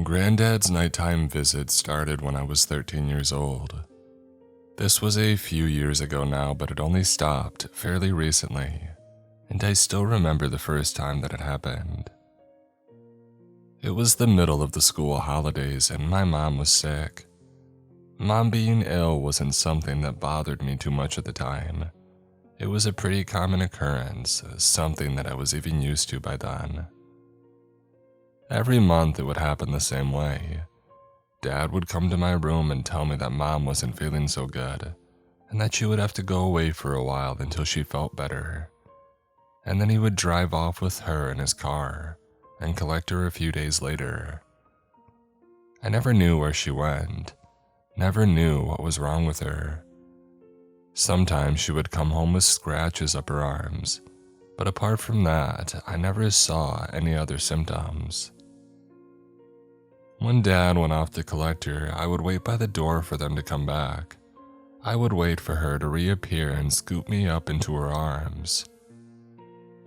Granddad's nighttime visit started when I was 13 years old. This was a few years ago now, but it only stopped fairly recently, and I still remember the first time that it happened. It was the middle of the school holidays and my mom was sick. Mom being ill wasn't something that bothered me too much at the time. It was a pretty common occurrence, something that I was even used to by then. Every month it would happen the same way. Dad would come to my room and tell me that Mom wasn't feeling so good, and that she would have to go away for a while until she felt better. And then he would drive off with her in his car and collect her a few days later. I never knew where she went, never knew what was wrong with her. Sometimes she would come home with scratches up her arms, but apart from that, I never saw any other symptoms. When Dad went off to collect her, I would wait by the door for them to come back. I would wait for her to reappear and scoop me up into her arms.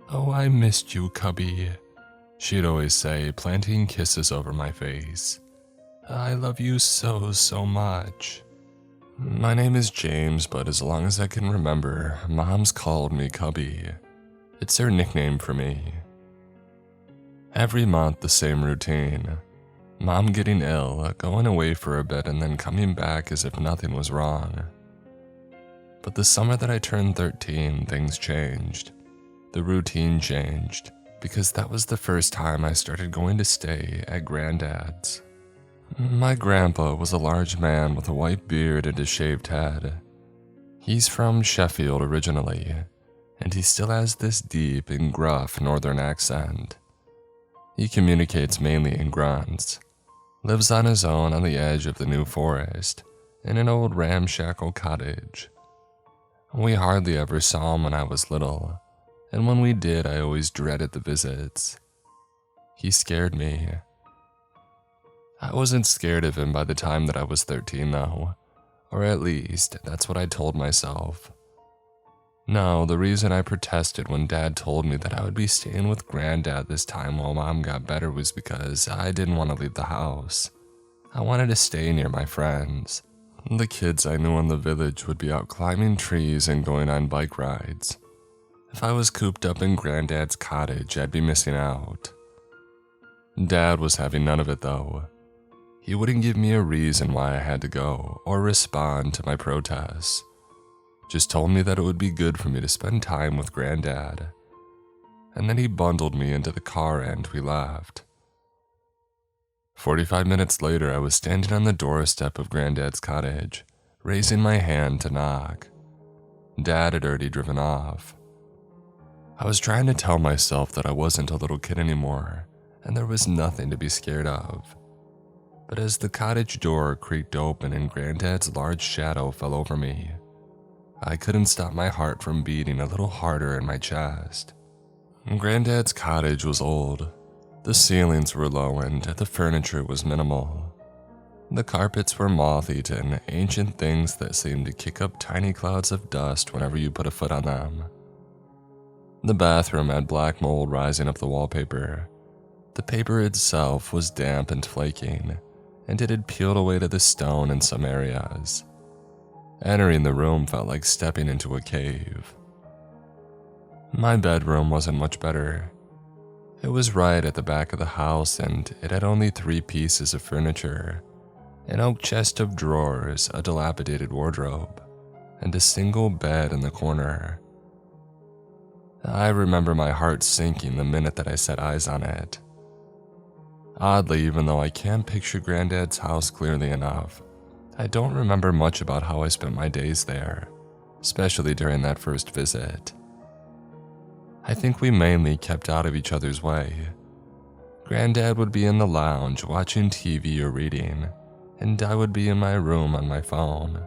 "Oh, I missed you, cubby," she'd always say, planting kisses over my face. "I love you so, so much." My name is James, but as long as I can remember, Mom's called me Cubby. It's her nickname for me. Every month, the same routine. Mom getting ill, going away for a bit, and then coming back as if nothing was wrong. But the summer that I turned 13, things changed. The routine changed, because that was the first time I started going to stay at Grandad's. My grandpa was a large man with a white beard and a shaved head. He's from Sheffield originally, and he still has this deep and gruff northern accent. He communicates mainly in grunts, lives on his own on the edge of the New Forest, in an old ramshackle cottage. We hardly ever saw him when I was little, and when we did, I always dreaded the visits. He scared me. I wasn't scared of him by the time that I was 13 though, or at least, that's what I told myself. No, the reason I protested when Dad told me that I would be staying with Grandad this time while Mom got better was because I didn't want to leave the house. I wanted to stay near my friends. The kids I knew in the village would be out climbing trees and going on bike rides. If I was cooped up in Grandad's cottage, I'd be missing out. Dad was having none of it though. He wouldn't give me a reason why I had to go or respond to my protests. Just told me that it would be good for me to spend time with Grandad. And then he bundled me into the car and we left. 45 minutes later, I was standing on the doorstep of Grandad's cottage, raising my hand to knock. Dad had already driven off. I was trying to tell myself that I wasn't a little kid anymore, and there was nothing to be scared of. But as the cottage door creaked open and Grandad's large shadow fell over me, I couldn't stop my heart from beating a little harder in my chest. Grandad's cottage was old. The ceilings were low and the furniture was minimal. The carpets were moth-eaten, ancient things that seemed to kick up tiny clouds of dust whenever you put a foot on them. The bathroom had black mold rising up the wallpaper. The paper itself was damp and flaking, and it had peeled away to the stone in some areas. Entering the room felt like stepping into a cave. My bedroom wasn't much better. It was right at the back of the house and it had only 3 pieces of furniture, an oak chest of drawers, a dilapidated wardrobe, and a single bed in the corner. I remember my heart sinking the minute that I set eyes on it. Oddly, even though I can't picture Grandad's house clearly enough, I don't remember much about how I spent my days there, especially during that first visit. I think we mainly kept out of each other's way. Grandad would be in the lounge watching TV or reading, and I would be in my room on my phone,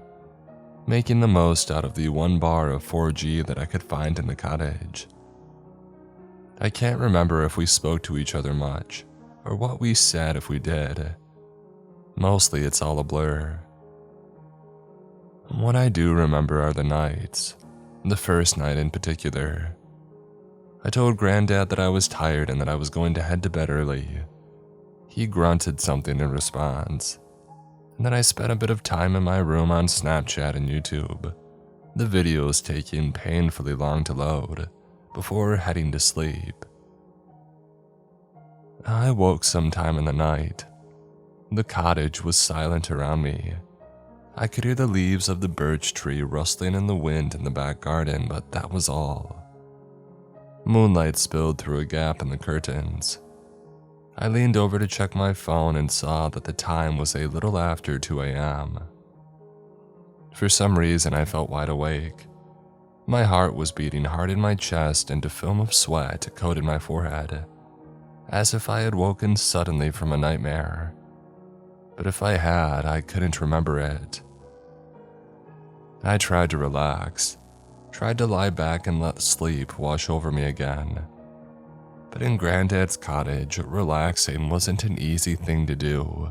making the most out of the 1 bar of 4G that I could find in the cottage. I can't remember if we spoke to each other much, or what we said if we did. Mostly it's all a blur. What I do remember are the nights, the first night in particular. I told Grandad that I was tired and that I was going to head to bed early. He grunted something in response, and then I spent a bit of time in my room on Snapchat and YouTube, the videos taking painfully long to load before heading to sleep. I woke sometime in the night. The cottage was silent around me. I could hear the leaves of the birch tree rustling in the wind in the back garden, but that was all. Moonlight spilled through a gap in the curtains. I leaned over to check my phone and saw that the time was a little after 2 a.m. For some reason, I felt wide awake. My heart was beating hard in my chest and a film of sweat coated my forehead, as if I had woken suddenly from a nightmare. But if I had, I couldn't remember it. I tried to relax, tried to lie back and let sleep wash over me again. But in Granddad's cottage, relaxing wasn't an easy thing to do.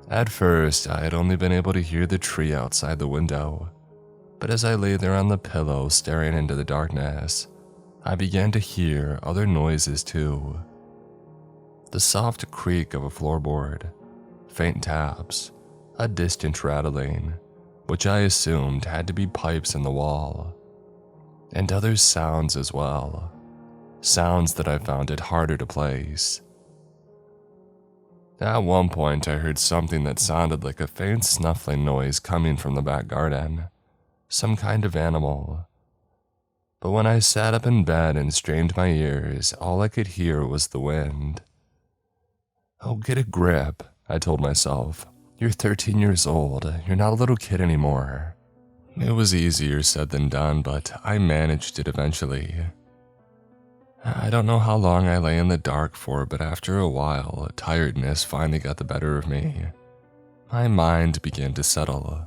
At first, I had only been able to hear the tree outside the window, but as I lay there on the pillow staring into the darkness, I began to hear other noises too. The soft creak of a floorboard, faint taps, a distant rattling, which I assumed had to be pipes in the wall, and other sounds as well. Sounds that I found it harder to place. At one point, I heard something that sounded like a faint snuffling noise coming from the back garden, some kind of animal. But when I sat up in bed and strained my ears, all I could hear was the wind. "Oh, get a grip," I told myself. "You're 13 years old. You're not a little kid anymore." It was easier said than done, but I managed it eventually. I don't know how long I lay in the dark for, but after a while, tiredness finally got the better of me. My mind began to settle.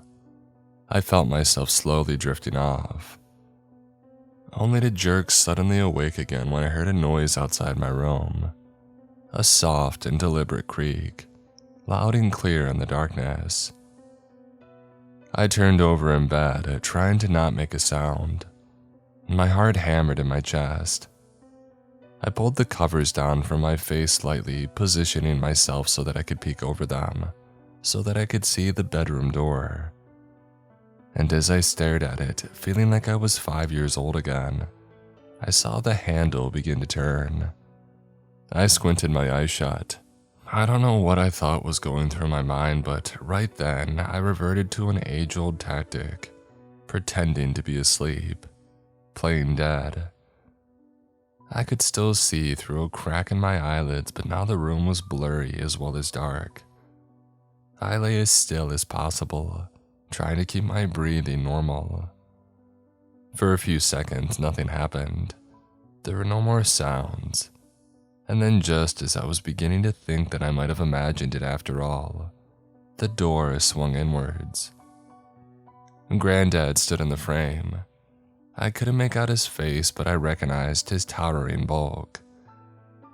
I felt myself slowly drifting off, only to jerk suddenly awake again when I heard a noise outside my room. A soft and deliberate creak, loud and clear in the darkness. I turned over in bed, trying to not make a sound. My heart hammered in my chest. I pulled the covers down from my face slightly, positioning myself so that I could peek over them, so that I could see the bedroom door. And as I stared at it, feeling like I was 5 years old again, I saw the handle begin to turn. I squinted my eyes shut. I don't know what I thought was going through my mind, but right then I reverted to an age-old tactic, pretending to be asleep, playing dead. I could still see through a crack in my eyelids, but now the room was blurry as well as dark. I lay as still as possible, trying to keep my breathing normal. For a few seconds, nothing happened. There were no more sounds. And then just as I was beginning to think that I might have imagined it after all, the door swung inwards. Grandad stood in the frame. I couldn't make out his face, but I recognized his towering bulk.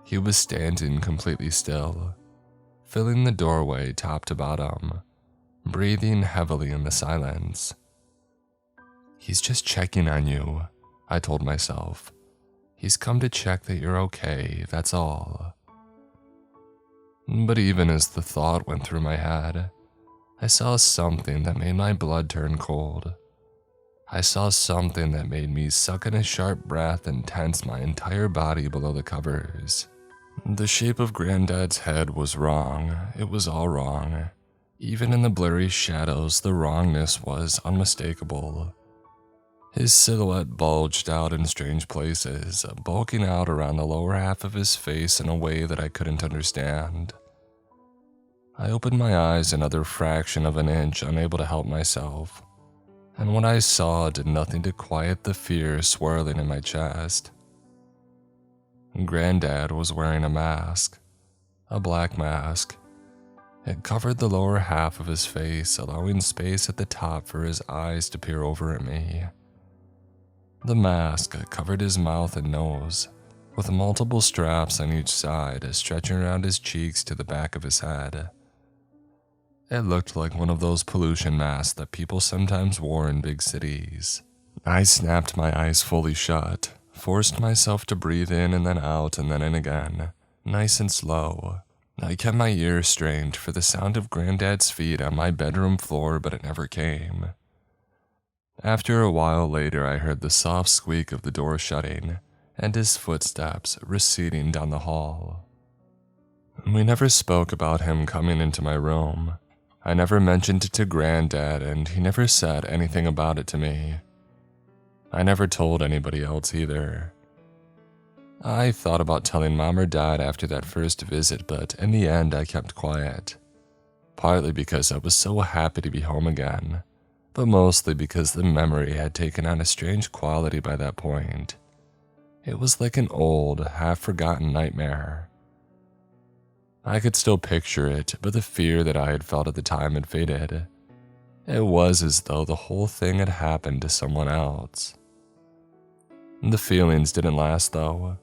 He was standing completely still, filling the doorway top to bottom, breathing heavily in the silence. "He's just checking on you," I told myself. "He's come to check that you're okay, that's all." But even as the thought went through my head, I saw something that made my blood turn cold. I saw something that made me suck in a sharp breath and tense my entire body below the covers. The shape of Granddad's head was wrong. It was all wrong. Even in the blurry shadows, the wrongness was unmistakable. His silhouette bulged out in strange places, bulking out around the lower half of his face in a way that I couldn't understand. I opened my eyes another fraction of an inch, unable to help myself, and what I saw did nothing to quiet the fear swirling in my chest. Grandad was wearing a mask, a black mask. It covered the lower half of his face, allowing space at the top for his eyes to peer over at me. The mask covered his mouth and nose, with multiple straps on each side stretching around his cheeks to the back of his head. It looked like one of those pollution masks that people sometimes wore in big cities. I snapped my eyes fully shut, forced myself to breathe in and then out and then in again, Nice and slow. I kept my ears strained for the sound of Granddad's feet on my bedroom floor, but it never came. After a while later, I heard the soft squeak of the door shutting and his footsteps receding down the hall. We never spoke about him coming into my room. I never mentioned it to Grandad, and he never said anything about it to me. I never told anybody else either. I thought about telling Mom or Dad after that first visit, but in the end I kept quiet. Partly because I was so happy to be home again, but mostly because the memory had taken on a strange quality by that point. It was like an old, half-forgotten nightmare. I could still picture it, but the fear that I had felt at the time had faded. It was as though the whole thing had happened to someone else. The feelings didn't last, though.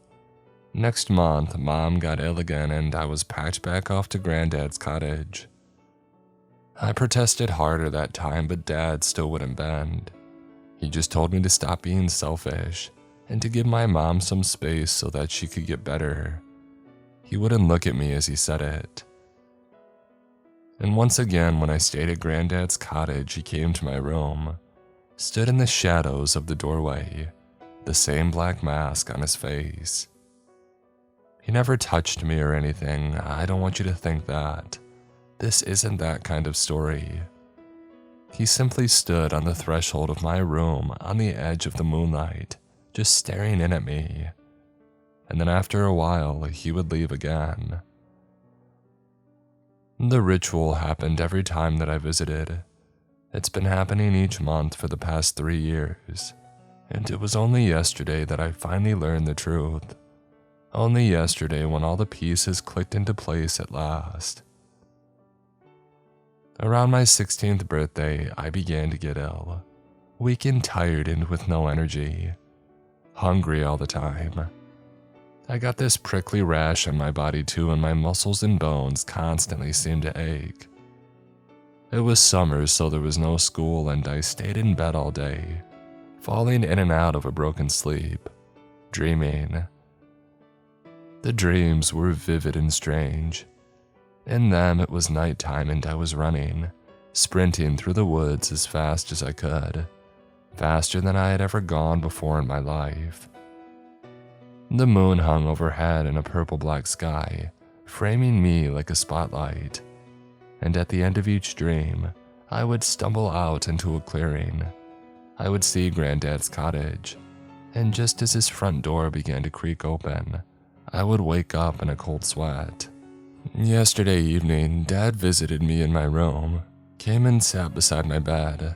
Next month, Mom got ill again and I was packed back off to Granddad's cottage. I protested harder that time, but Dad still wouldn't bend. He just told me to stop being selfish and to give my mom some space so that she could get better. He wouldn't look at me as he said it. And once again, when I stayed at Granddad's cottage, he came to my room, stood in the shadows of the doorway, the same black mask on his face. He never touched me or anything. I don't want you to think that. This isn't that kind of story. He simply stood on the threshold of my room on the edge of the moonlight, just staring in at me. And then after a while, he would leave again. The ritual happened every time that I visited. It's been happening each month for the past 3 years. And it was only yesterday that I finally learned the truth. Only yesterday when all the pieces clicked into place at last. Around my 16th birthday, I began to get ill. Weak and tired and with no energy. Hungry all the time. I got this prickly rash on my body too, and my muscles and bones constantly seemed to ache. It was summer, so there was no school, and I stayed in bed all day, falling in and out of a broken sleep, dreaming. The dreams were vivid and strange. In them, it was nighttime and I was running, sprinting through the woods as fast as I could, faster than I had ever gone before in my life. The moon hung overhead in a purple-black sky, framing me like a spotlight. And at the end of each dream, I would stumble out into a clearing. I would see Granddad's cottage, and just as his front door began to creak open, I would wake up in a cold sweat. Yesterday evening, Dad visited me in my room, came and sat beside my bed.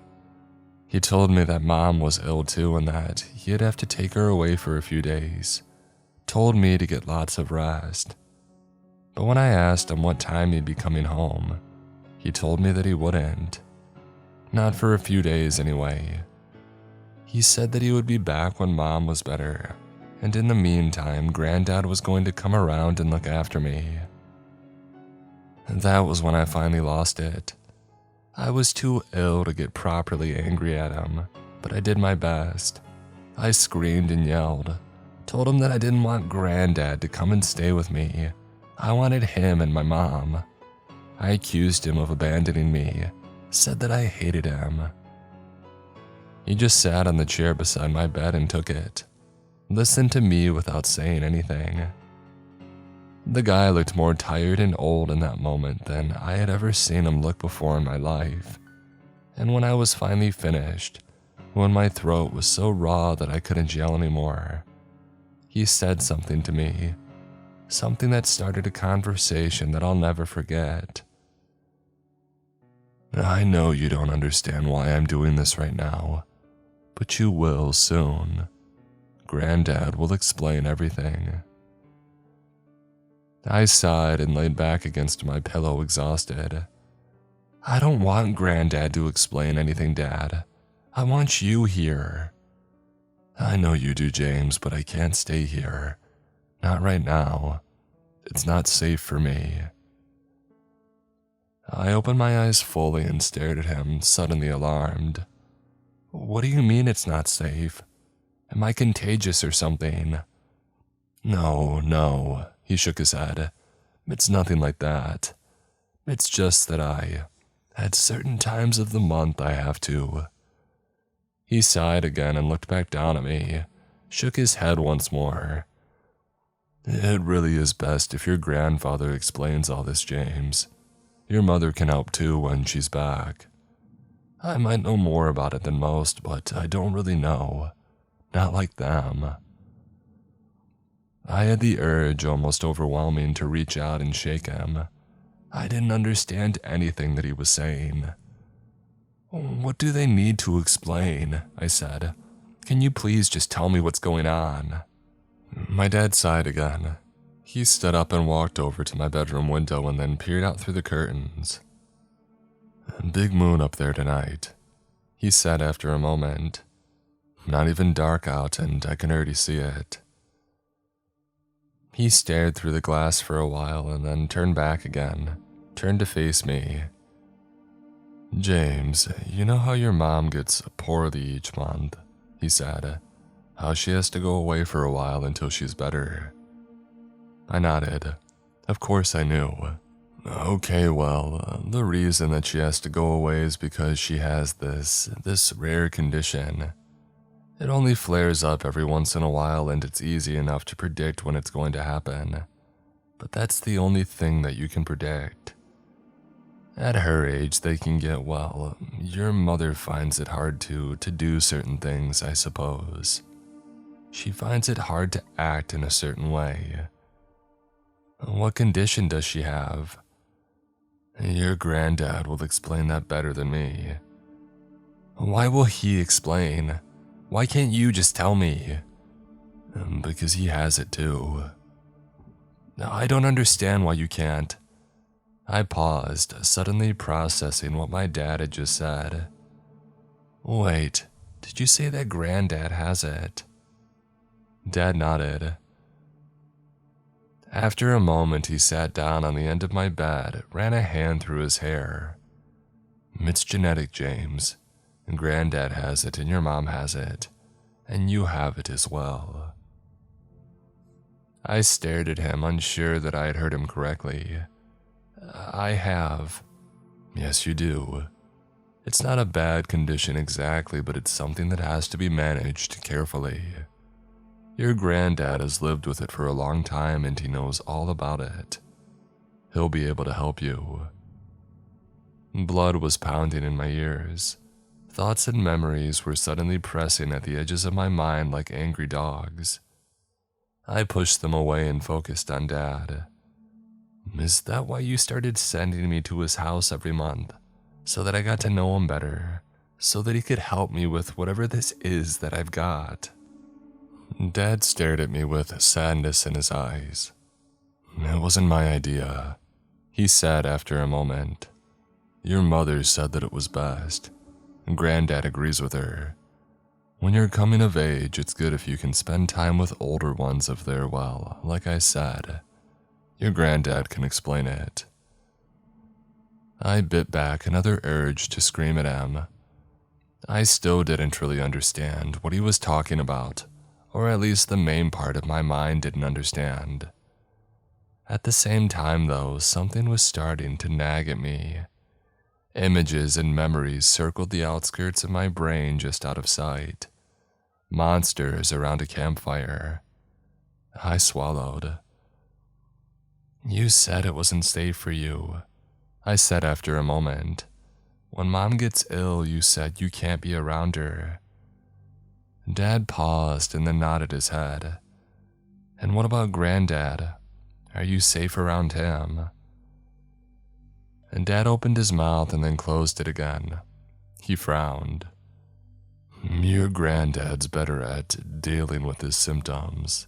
He told me that Mom was ill too and that he'd have to take her away for a few days. Told me to get lots of rest. But when I asked him what time he'd be coming home, he told me that he wouldn't. Not for a few days anyway. He said that he would be back when Mom was better, and in the meantime, Grandad was going to come around and look after me. And that was when I finally lost it. I was too ill to get properly angry at him, but I did my best. I screamed and yelled, told him that I didn't want Grandad to come and stay with me. I wanted him and my mom. I accused him of abandoning me, said that I hated him. He just sat on the chair beside my bed and took it, listened to me without saying anything. The guy looked more tired and old in that moment than I had ever seen him look before in my life. And when I was finally finished, when my throat was so raw that I couldn't yell anymore, he said something to me, something that started a conversation that I'll never forget. I know you don't understand why I'm doing this right now, but you will soon. Grandad will explain everything. I sighed and laid back against my pillow, exhausted. I don't want Grandad to explain anything, Dad. I want you here. I know you do, James, but I can't stay here. Not right now. It's not safe for me. I opened my eyes fully and stared at him, suddenly alarmed. What do you mean it's not safe? Am I contagious or something? No, He shook his head. It's nothing like that. It's just that at certain times of the month, I have to. He sighed again and looked back down at me, shook his head once more. It really is best if your grandfather explains all this, James. Your mother can help too when she's back. I might know more about it than most, but I don't really know. Not like them. I had the urge, almost overwhelming, to reach out and shake him. I didn't understand anything that he was saying. What do they need to explain? I said. Can you please just tell me what's going on? My dad sighed again. He stood up and walked over to my bedroom window and then peered out through the curtains. Big moon up there tonight, he said after a moment. Not even dark out and I can already see it. He stared through the glass for a while and then turned back again, turned to face me. James, you know how your mom gets poorly each month, he said. How she has to go away for a while until she's better. I nodded. Of course I knew. Okay, well, the reason that she has to go away is because she has this rare condition. It only flares up every once in a while and it's easy enough to predict when it's going to happen. But that's the only thing that you can predict. At her age, they can get, well, your mother finds it hard to do certain things, I suppose. She finds it hard to act in a certain way. What condition does she have? Your granddad will explain that better than me. Why will he explain? Why can't you just tell me? Because he has it too. I don't understand why you can't. I paused, suddenly processing what my dad had just said. Wait, did you say that Grandad has it? Dad nodded. After a moment, he sat down on the end of my bed, ran a hand through his hair. It's genetic, James. Grandad has it and your mom has it, and you have it as well. I stared at him, unsure that I had heard him correctly. I have. Yes, you do. It's not a bad condition exactly, but it's something that has to be managed carefully. Your granddad has lived with it for a long time and he knows all about it. He'll be able to help you. Blood was pounding in my ears. Thoughts and memories were suddenly pressing at the edges of my mind like angry dogs. I pushed them away and focused on Dad. Is that why you started sending me to his house every month? So that I got to know him better? So that he could help me with whatever this is that I've got? Dad stared at me with sadness in his eyes. It wasn't my idea, he said after a moment. Your mother said that it was best. Grandad agrees with her. When you're coming of age, it's good if you can spend time with older ones if they're well, like I said. Your granddad can explain it. I bit back another urge to scream at him. I still didn't really understand what he was talking about, or at least the main part of my mind didn't understand. At the same time, though, something was starting to nag at me. Images and memories circled the outskirts of my brain just out of sight. Monsters around a campfire. I swallowed. You said it wasn't safe for you, I said after a moment. When Mom gets ill, you said you can't be around her. Dad paused and then nodded his head. And what about Grandad? Are you safe around him? And Dad opened his mouth and then closed it again. He frowned. Your granddad's better at dealing with his symptoms.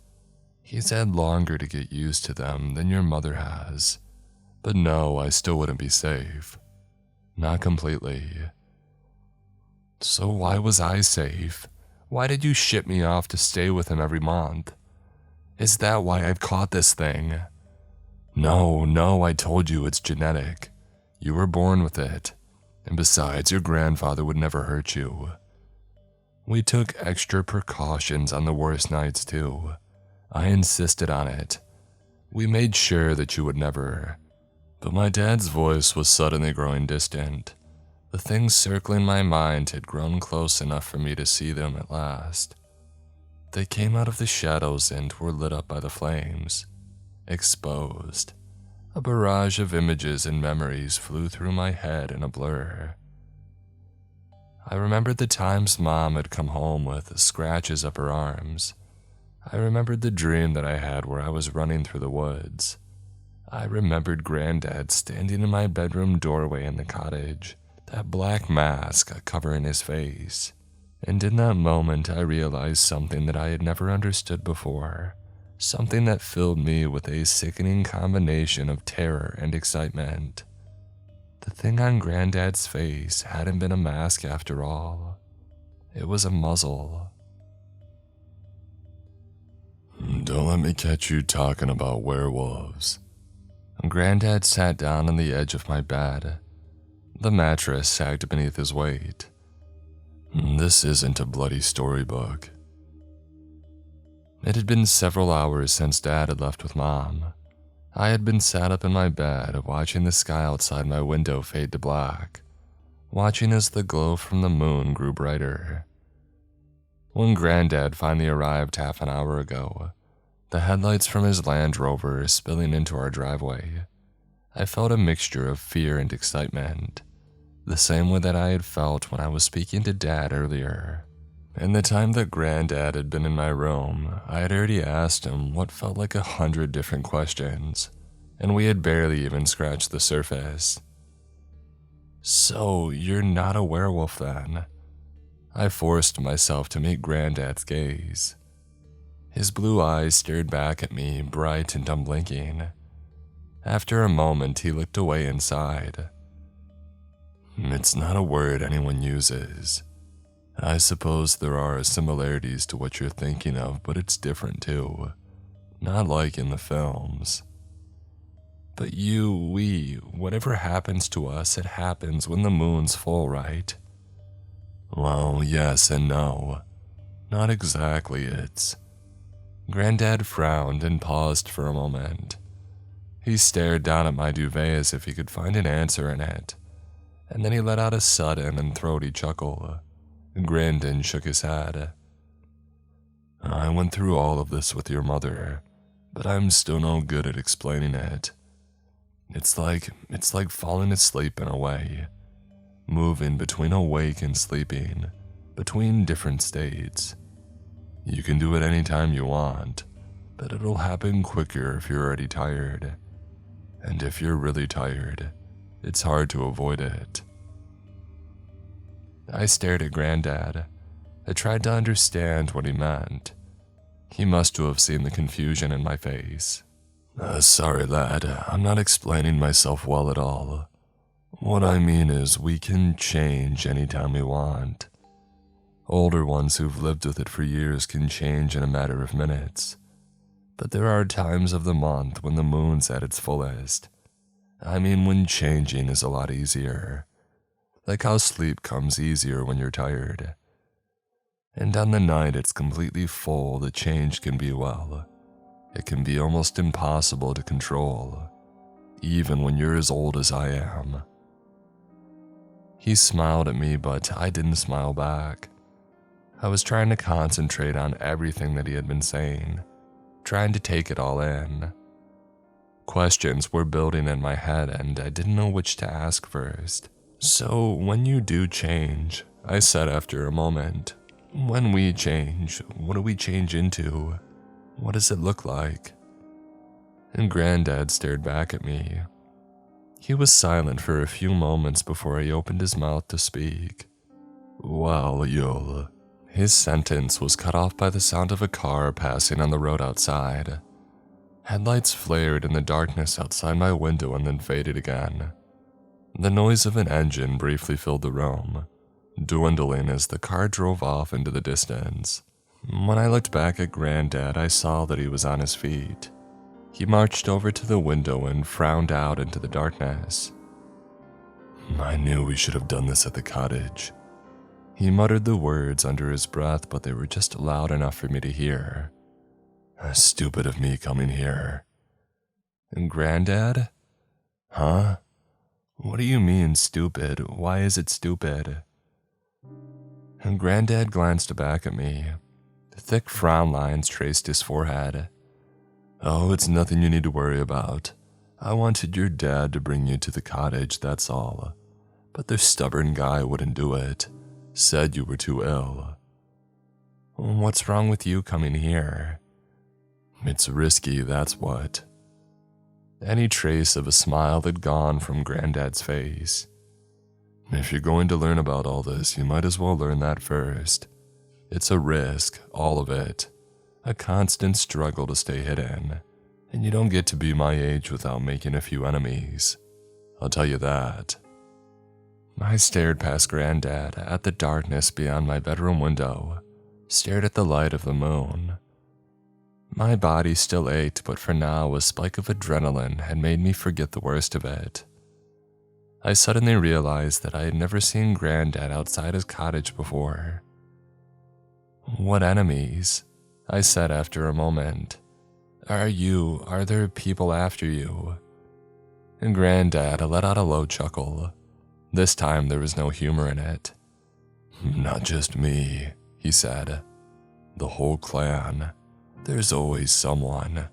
He's had longer to get used to them than your mother has. But no, I still wouldn't be safe. Not completely. So why was I safe? Why did you ship me off to stay with him every month? Is that why I've caught this thing? No, I told you it's genetic. You were born with it. And besides, your grandfather would never hurt you. We took extra precautions on the worst nights too. I insisted on it. We made sure that you would never. But my dad's voice was suddenly growing distant. The things circling my mind had grown close enough for me to see them at last. They came out of the shadows and were lit up by the flames. Exposed. A barrage of images and memories flew through my head in a blur. I remembered the times Mom had come home with scratches up her arms. I remembered the dream that I had where I was running through the woods. I remembered Grandad standing in my bedroom doorway in the cottage, that black mask covering his face. And in that moment, I realized something that I had never understood before, something that filled me with a sickening combination of terror and excitement. The thing on Grandad's face hadn't been a mask after all. It was a muzzle. Don't let me catch you talking about werewolves. Grandad sat down on the edge of my bed. The mattress sagged beneath his weight. This isn't a bloody storybook. It had been several hours since Dad had left with Mom. I had been sat up in my bed, watching the sky outside my window fade to black, watching as the glow from the moon grew brighter. When Grandad finally arrived half an hour ago, the headlights from his Land Rover spilling into our driveway, I felt a mixture of fear and excitement, the same way that I had felt when I was speaking to Dad earlier. In the time that Grandad had been in my room, I had already asked him what felt like 100 different questions, and we had barely even scratched the surface. So, you're not a werewolf then? I forced myself to meet Grandad's gaze. His blue eyes stared back at me, bright and unblinking. After a moment, he looked away and sighed. It's not a word anyone uses. I suppose there are similarities to what you're thinking of, but it's different too. Not like in the films. But whatever happens to us, it happens when the moon's full, right? Well, yes and no. Not exactly, Grandad frowned and paused for a moment. He stared down at my duvet as if he could find an answer in it, and then he let out a sudden and throaty chuckle, grinned and shook his head. I went through all of this with your mother, but I'm still no good at explaining it. It's like falling asleep in a way, moving between awake and sleeping, between different states. You can do it anytime you want, but it'll happen quicker if you're already tired. And if you're really tired, it's hard to avoid it. I stared at Grandad. I tried to understand what he meant. He must have seen the confusion in my face. Sorry, lad, I'm not explaining myself well at all. What I mean is we can change anytime we want. Older ones who've lived with it for years can change in a matter of minutes. But there are times of the month when the moon's at its fullest. I mean, when changing is a lot easier. Like how sleep comes easier when you're tired. And on the night it's completely full, the change can be, it can be almost impossible to control, even when you're as old as I am. He smiled at me, but I didn't smile back. I was trying to concentrate on everything that he had been saying, trying to take it all in. Questions were building in my head and I didn't know which to ask first. So, when you do change, I said after a moment, when we change, what do we change into? What does it look like? And Grandad stared back at me. He was silent for a few moments before he opened his mouth to speak. Well, you'll... His sentence was cut off by the sound of a car passing on the road outside. Headlights flared in the darkness outside my window and then faded again. The noise of an engine briefly filled the room, dwindling as the car drove off into the distance. When I looked back at Grandad, I saw that he was on his feet. He marched over to the window and frowned out into the darkness. I knew we should have done this at the cottage. He muttered the words under his breath, but they were just loud enough for me to hear. Stupid of me coming here. And Grandad? Huh? What do you mean, stupid? Why is it stupid? And Grandad glanced back at me. Thick frown lines traced his forehead. Oh, it's nothing you need to worry about. I wanted your dad to bring you to the cottage, that's all. But the stubborn guy wouldn't do it. Said you were too ill. What's wrong with you coming here? It's risky, that's what. Any trace of a smile had gone from Grandad's face. If you're going to learn about all this, you might as well learn that first. It's a risk, all of it. A constant struggle to stay hidden. And you don't get to be my age without making a few enemies. I'll tell you that. I stared past Grandad at the darkness beyond my bedroom window, stared at the light of the moon. My body still ached, but for now a spike of adrenaline had made me forget the worst of it. I suddenly realized that I had never seen Grandad outside his cottage before. What enemies? I said after a moment. Are there people after you? And Grandad let out a low chuckle. This time there was no humor in it. Not just me, he said. The whole clan. There's always someone.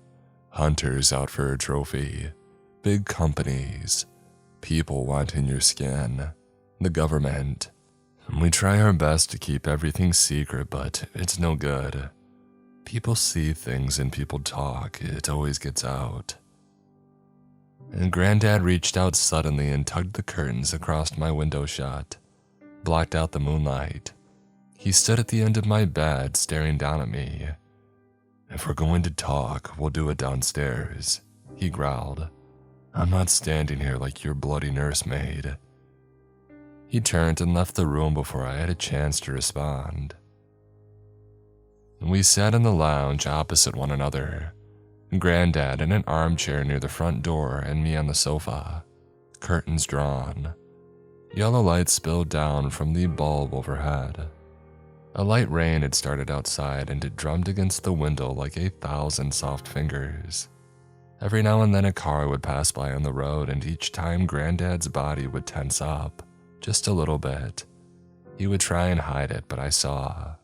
Hunters out for a trophy. Big companies. People wanting your skin. The government. We try our best to keep everything secret, but it's no good. People see things and people talk. It always gets out. And Grandad reached out suddenly and tugged the curtains across my window shut, blocked out the moonlight. He stood at the end of my bed, staring down at me. If we're going to talk, we'll do it downstairs, he growled. I'm not standing here like your bloody nursemaid. He turned and left the room before I had a chance to respond. We sat in the lounge opposite one another. Grandad in an armchair near the front door and me on the sofa, curtains drawn. Yellow light spilled down from the bulb overhead. A light rain had started outside and it drummed against the window like 1,000 soft fingers. Every now and then a car would pass by on the road, and each time Grandad's body would tense up, just a little bit. He would try and hide it, but I saw.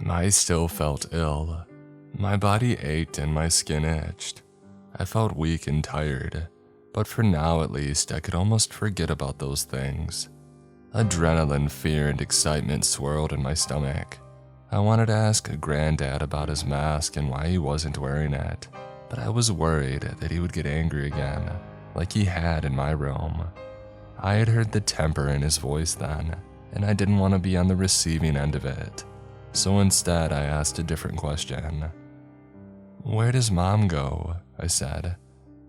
I still felt ill. My body ached and my skin itched. I felt weak and tired, but for now at least I could almost forget about those things. Adrenaline, fear, and excitement swirled in my stomach. I wanted to ask Grandad about his mask and why he wasn't wearing it, but I was worried that he would get angry again, like he had in my room. I had heard the temper in his voice then, and I didn't want to be on the receiving end of it. So instead, I asked a different question. Where does Mom go? I said.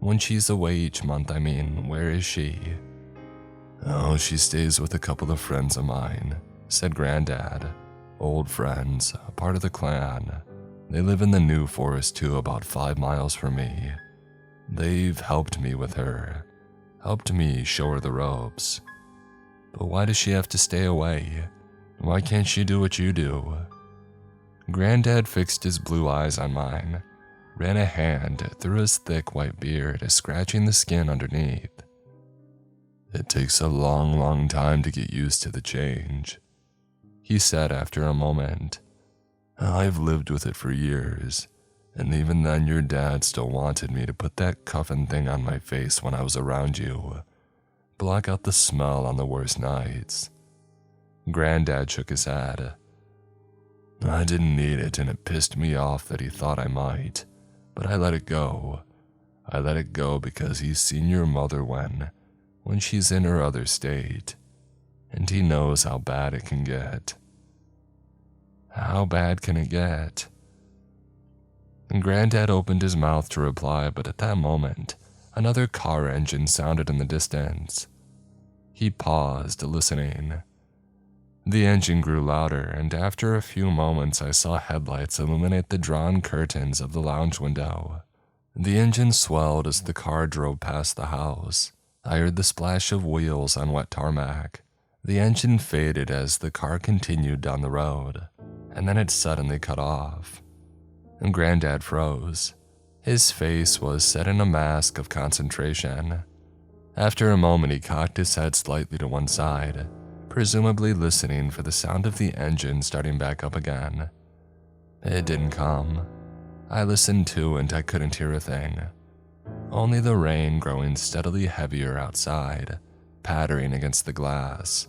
When she's away each month, where is she? Oh, she stays with a couple of friends of mine, said Grandad. Old friends, a part of the clan. They live in the New Forest too, about 5 miles from me. They've helped me with her. Helped me show her the ropes. But why does she have to stay away? Why can't she do what you do? Grandad fixed his blue eyes on mine, ran a hand through his thick white beard, scratching the skin underneath. It takes a long, long time to get used to the change, he said after a moment. I've lived with it for years, and even then your dad still wanted me to put that cuffin' thing on my face when I was around you. Block out the smell on the worst nights. Grandad shook his head. I didn't need it, and it pissed me off that he thought I might, but I let it go. I let it go because he's seen your mother when she's in her other state, and he knows how bad it can get. How bad can it get? And Grandad opened his mouth to reply, but at that moment, another car engine sounded in the distance. He paused, listening. The engine grew louder, and after a few moments I saw headlights illuminate the drawn curtains of the lounge window. The engine swelled as the car drove past the house. I heard the splash of wheels on wet tarmac. The engine faded as the car continued down the road, and then it suddenly cut off. And Grandad froze. His face was set in a mask of concentration. After a moment, he cocked his head slightly to one side, presumably listening for the sound of the engine starting back up again. It didn't come. I listened too, and I couldn't hear a thing. Only the rain growing steadily heavier outside, pattering against the glass.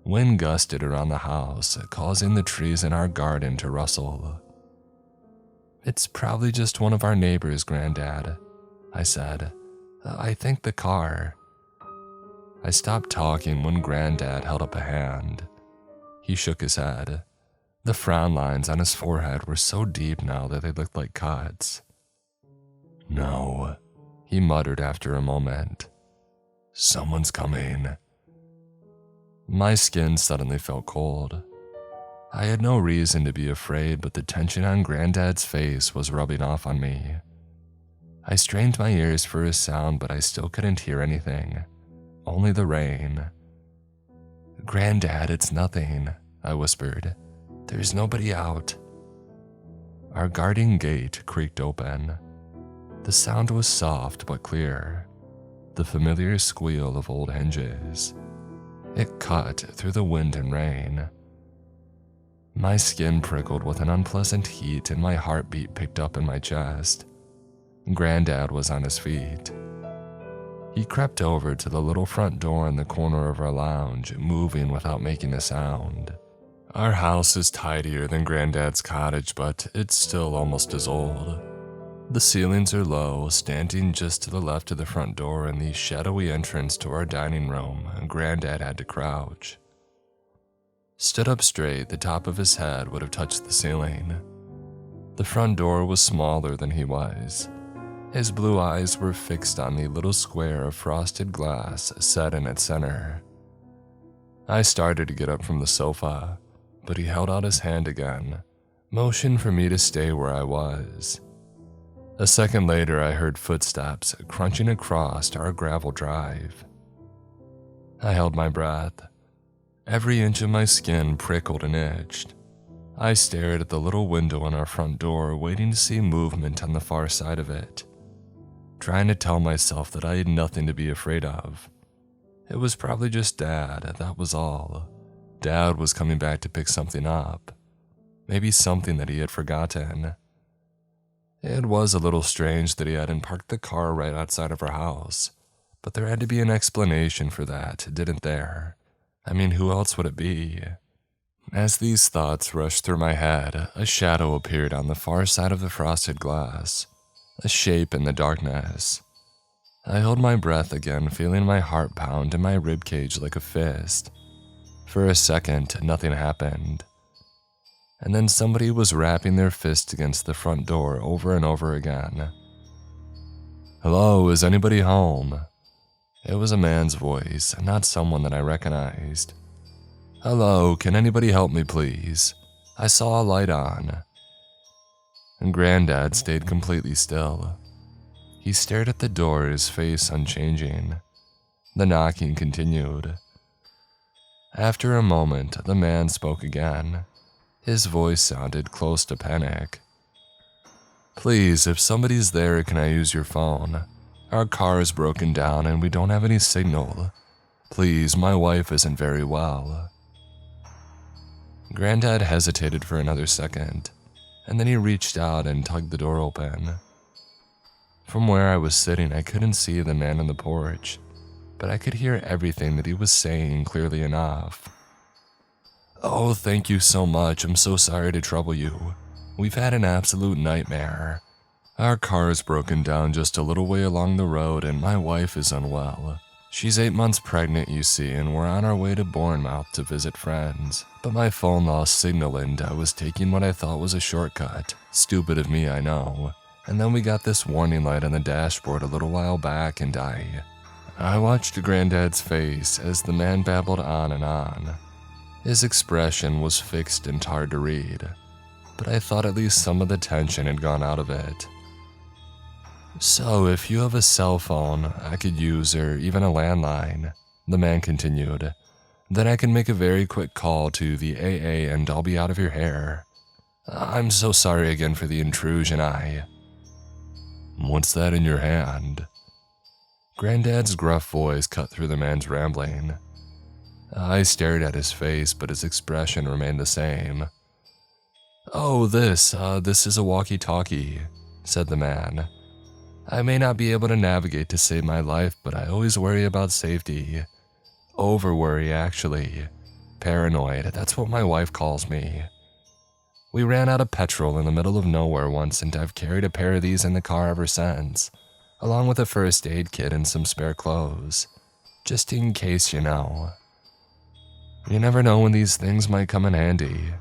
Wind gusted around the house, causing the trees in our garden to rustle. "It's probably just one of our neighbors, Grandad," I said. "I think the car." I stopped talking when Grandad held up a hand. He shook his head. The frown lines on his forehead were so deep now that they looked like cuts. "No," he muttered after a moment. "Someone's coming." My skin suddenly felt cold. I had no reason to be afraid, but the tension on Grandad's face was rubbing off on me. I strained my ears for a sound, but I still couldn't hear anything. Only the rain. "Grandad, it's nothing," I whispered. "There's nobody out." Our garden gate creaked open. The sound was soft but clear, the familiar squeal of old hinges. It cut through the wind and rain. My skin prickled with an unpleasant heat and my heartbeat picked up in my chest. Grandad was on his feet. He crept over to the little front door in the corner of our lounge, moving without making a sound. Our house is tidier than Grandad's cottage, but it's still almost as old. The ceilings are low, standing just to the left of the front door and the shadowy entrance to our dining room. Grandad had to crouch. Stood up straight, the top of his head would have touched the ceiling. The front door was smaller than he was. His blue eyes were fixed on the little square of frosted glass set in its center. I started to get up from the sofa, but he held out his hand again, motioned for me to stay where I was. A second later, I heard footsteps crunching across our gravel drive. I held my breath. Every inch of my skin prickled and itched. I stared at the little window on our front door, waiting to see movement on the far side of it, trying to tell myself that I had nothing to be afraid of. It was probably just Dad, that was all. Dad was coming back to pick something up. Maybe something that he had forgotten. It was a little strange that he hadn't parked the car right outside of our house, but there had to be an explanation for that, didn't there? I mean, who else would it be? As these thoughts rushed through my head, a shadow appeared on the far side of the frosted glass, a shape in the darkness. I held my breath again, feeling my heart pound in my ribcage like a fist. For a second, nothing happened. And then somebody was rapping their fist against the front door over and over again. "Hello, is anybody home?" It was a man's voice, not someone that I recognized. "Hello, can anybody help me, please? I saw a light on." And Grandad stayed completely still. He stared at the door, his face unchanging. The knocking continued. After a moment, the man spoke again. His voice sounded close to panic. "Please, if somebody's there, can I use your phone? Our car is broken down and we don't have any signal. Please, my wife isn't very well." Grandad hesitated for another second, and then he reached out and tugged the door open. From where I was sitting, I couldn't see the man on the porch, but I could hear everything that he was saying clearly enough. "Oh, thank you so much. I'm so sorry to trouble you. We've had an absolute nightmare. Our car is broken down just a little way along the road and my wife is unwell. She's 8 months pregnant, you see, and we're on our way to Bournemouth to visit friends. But my phone lost signal and I was taking what I thought was a shortcut. Stupid of me, I know. And then we got this warning light on the dashboard a little while back and I watched Grandad's face as the man babbled on and on. His expression was fixed and hard to read, but I thought at least some of the tension had gone out of it. "So, if you have a cell phone I could use, or even a landline," the man continued, "then I can make a very quick call to the AA and I'll be out of your hair. I'm so sorry again for the intrusion, What's that in your hand? Granddad's gruff voice cut through the man's rambling. I stared at his face, but his expression remained the same. Oh, this is a walkie-talkie, said the man. I may not be able to navigate to save my life, but I always worry about safety. Over-worry, actually. Paranoid, that's what my wife calls me. We ran out of petrol in the middle of nowhere once, and I've carried a pair of these in the car ever since, along with a first aid kit and some spare clothes, just in case, you know. You never know when these things might come in handy.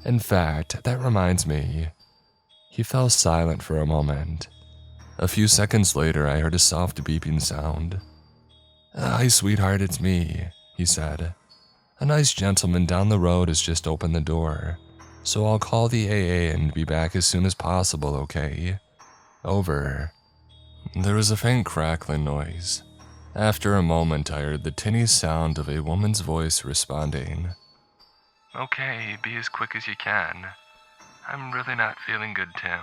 In fact, that reminds me. He fell silent for a moment. A few seconds later, I heard a soft beeping sound. Hi, sweetheart, it's me, he said. A nice gentleman down the road has just opened the door, so I'll call the AA and be back as soon as possible, okay? Over. There was a faint crackling noise. After a moment, I heard the tinny sound of a woman's voice responding. Okay, be as quick as you can. I'm really not feeling good, Tim.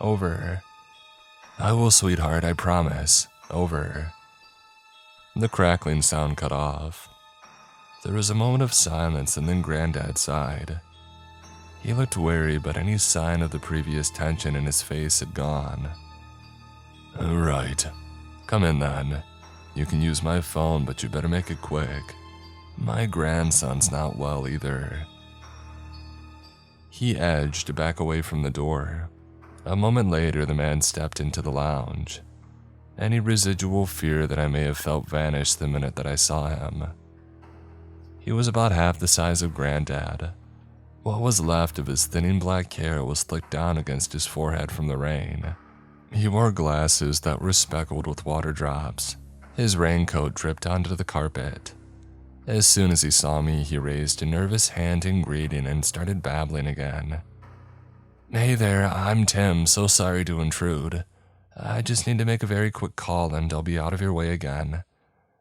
Over. I will, sweetheart, I promise. Over. The crackling sound cut off. There was a moment of silence, and then Grandad sighed. He looked wary, but any sign of the previous tension in his face had gone. All right. Come in then. You can use my phone, but you better make it quick. My grandson's not well either. He edged back away from the door. A moment later, the man stepped into the lounge. Any residual fear that I may have felt vanished the minute that I saw him. He was about half the size of Grandad. What was left of his thinning black hair was slicked down against his forehead from the rain. He wore glasses that were speckled with water drops. His raincoat dripped onto the carpet. As soon as he saw me, he raised a nervous hand in greeting and started babbling again. Hey there, I'm Tim, so sorry to intrude. I just need to make a very quick call and I'll be out of your way again.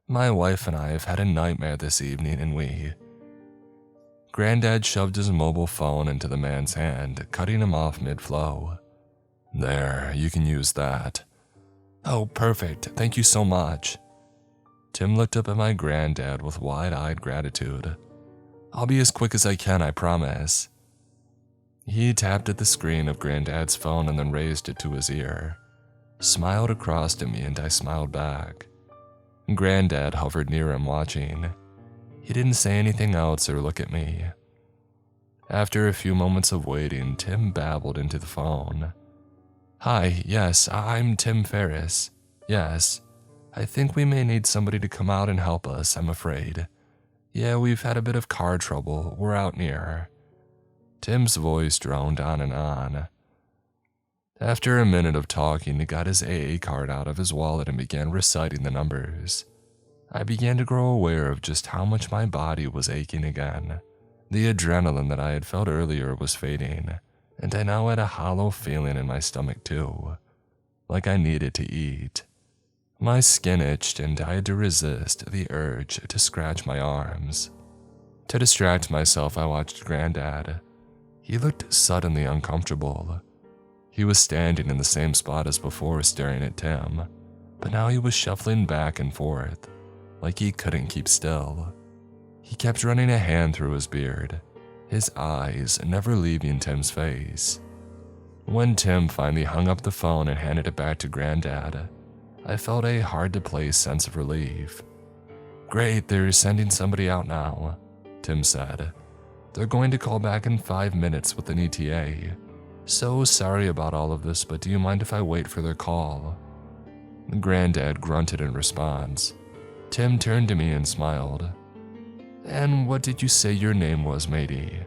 My wife and I have had a nightmare this evening and we... Grandad shoved his mobile phone into the man's hand, cutting him off mid-flow. There, you can use that. Oh, perfect, thank you so much. Tim looked up at my granddad with wide-eyed gratitude. I'll be as quick as I can, I promise. He tapped at the screen of Granddad's phone and then raised it to his ear. Smiled across at me and I smiled back. Grandad hovered near him watching. He didn't say anything else or look at me. After a few moments of waiting, Tim babbled into the phone. Hi, yes, I'm Tim Ferris. Yes, I think we may need somebody to come out and help us, I'm afraid. Yeah, we've had a bit of car trouble, we're out near. Tim's voice droned on and on. After a minute of talking, he got his AA card out of his wallet and began reciting the numbers. I began to grow aware of just how much my body was aching again. The adrenaline that I had felt earlier was fading, and I now had a hollow feeling in my stomach too, like I needed to eat. My skin itched and I had to resist the urge to scratch my arms. To distract myself, I watched Grandad. He looked suddenly uncomfortable. He was standing in the same spot as before, staring at Tim, but now he was shuffling back and forth, like he couldn't keep still. He kept running a hand through his beard, his eyes never leaving Tim's face. When Tim finally hung up the phone and handed it back to Grandad, I felt a hard-to-place sense of relief. Great, they're sending somebody out now, Tim said. They're going to call back in 5 minutes with an ETA. So sorry about all of this, but do you mind if I wait for their call? Grandad grunted in response. Tim turned to me and smiled. And what did you say your name was, matey?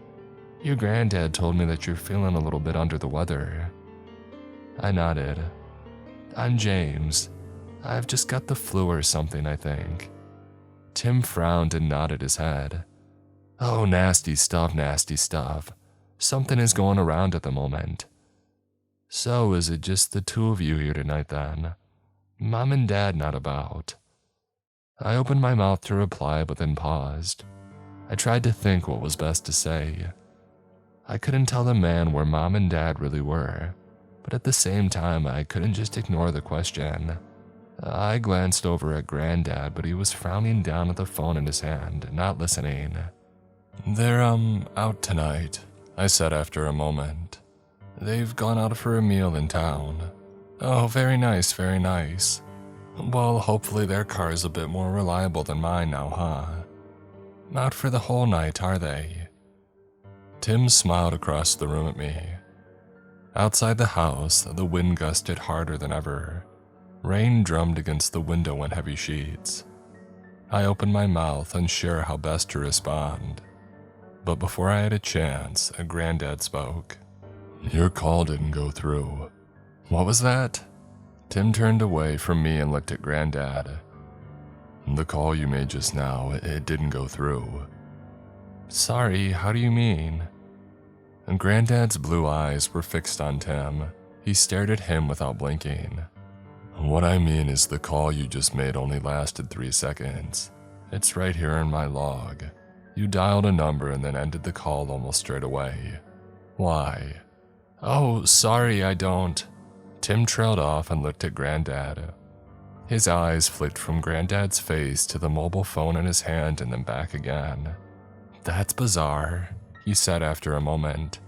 Your granddad told me that you're feeling a little bit under the weather. I nodded. I'm James. I've just got the flu or something, I think. Tim frowned and nodded his head. Oh, nasty stuff, nasty stuff. Something is going around at the moment. So is it just the two of you here tonight then? Mom and Dad not about? I opened my mouth to reply but then paused. I tried to think what was best to say. I couldn't tell the man where Mom and Dad really were, but at the same time, I couldn't just ignore the question. I glanced over at Grandad, but he was frowning down at the phone in his hand, not listening. "They're, out tonight," I said after a moment. "They've gone out for a meal in town." "Oh, very nice, very nice. Well, hopefully their car's a bit more reliable than mine now, huh? Not for the whole night, are they?" Tim smiled across the room at me. Outside the house, the wind gusted harder than ever. Rain drummed against the window in heavy sheets. I opened my mouth, unsure how best to respond. But before I had a chance, Grandad spoke. "Your call didn't go through." "What was that?" Tim turned away from me and looked at Grandad. "The call you made just now, it didn't go through." "Sorry, how do you mean?" And Grandad's blue eyes were fixed on Tim. He stared at him without blinking. "What I mean is the call you just made only lasted 3 seconds. It's right here in my log. You dialed a number and then ended the call almost straight away. Why?" "Oh, sorry, I don't." Tim trailed off and looked at Grandad. His eyes flicked from Grandad's face to the mobile phone in his hand and then back again. "That's bizarre," he said after a moment.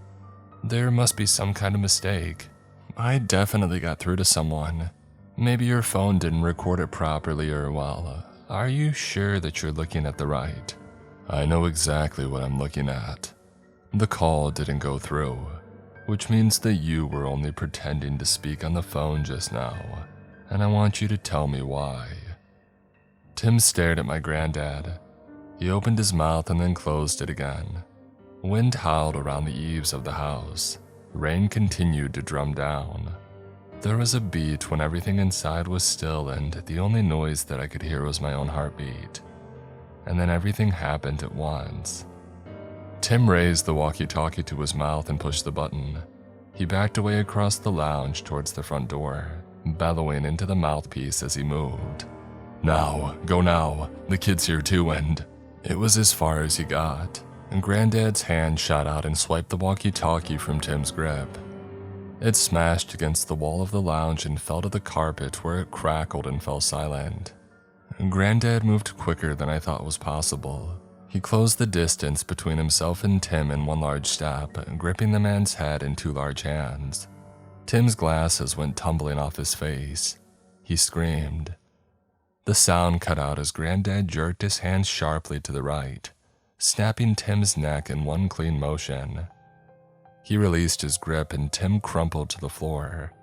"There must be some kind of mistake. I definitely got through to someone. Maybe your phone didn't record it properly or, well, are you sure that you're looking at the right?" "I know exactly what I'm looking at. The call didn't go through, which means that you were only pretending to speak on the phone just now, and I want you to tell me why." Tim stared at my Grandad. He opened his mouth and then closed it again. Wind howled around the eaves of the house. Rain continued to drum down. There was a beat when everything inside was still, and the only noise that I could hear was my own heartbeat. And then everything happened at once. Tim raised the walkie-talkie to his mouth and pushed the button. He backed away across the lounge towards the front door, bellowing into the mouthpiece as he moved. "Now, go now, the kid's here too," and it was as far as he got, and Grandad's hand shot out and swiped the walkie-talkie from Tim's grip. It smashed against the wall of the lounge and fell to the carpet where it crackled and fell silent. Grandad moved quicker than I thought was possible. He closed the distance between himself and Tim in one large step, gripping the man's head in 2 large hands. Tim's glasses went tumbling off his face. He screamed. The sound cut out as Grandad jerked his hands sharply to the right, snapping Tim's neck in one clean motion. He released his grip and Tim crumpled to the floor.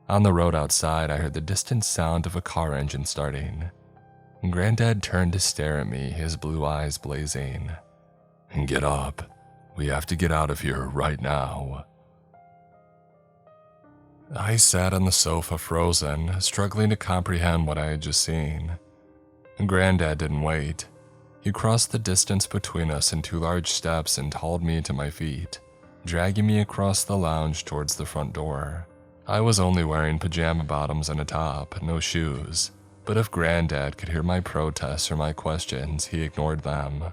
On the road outside, I heard the distant sound of a car engine starting. Grandad turned to stare at me, his blue eyes blazing. "Get up. We have to get out of here right now." I sat on the sofa frozen, struggling to comprehend what I had just seen. Grandad didn't wait. He crossed the distance between us in 2 large steps and hauled me to my feet, dragging me across the lounge towards the front door. I was only wearing pajama bottoms and a top, no shoes, but if Grandad could hear my protests or my questions, he ignored them.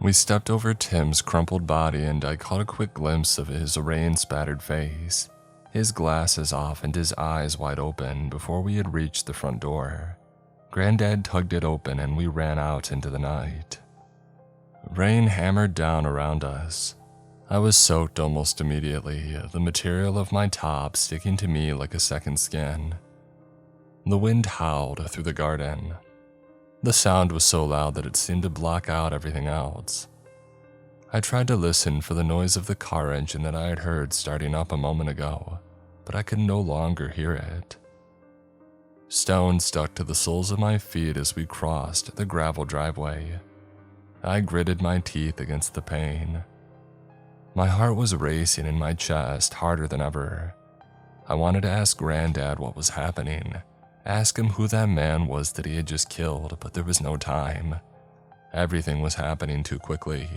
We stepped over Tim's crumpled body and I caught a quick glimpse of his rain-spattered face, his glasses off and his eyes wide open before we had reached the front door. Grandad tugged it open and we ran out into the night. Rain hammered down around us. I was soaked almost immediately, the material of my top sticking to me like a second skin. The wind howled through the garden. The sound was so loud that it seemed to block out everything else. I tried to listen for the noise of the car engine that I had heard starting up a moment ago, but I could no longer hear it. Stone stuck to the soles of my feet as we crossed the gravel driveway. I gritted my teeth against the pain. My heart was racing in my chest harder than ever. I wanted to ask Grandad what was happening, ask him who that man was that he had just killed, but there was no time. Everything was happening too quickly.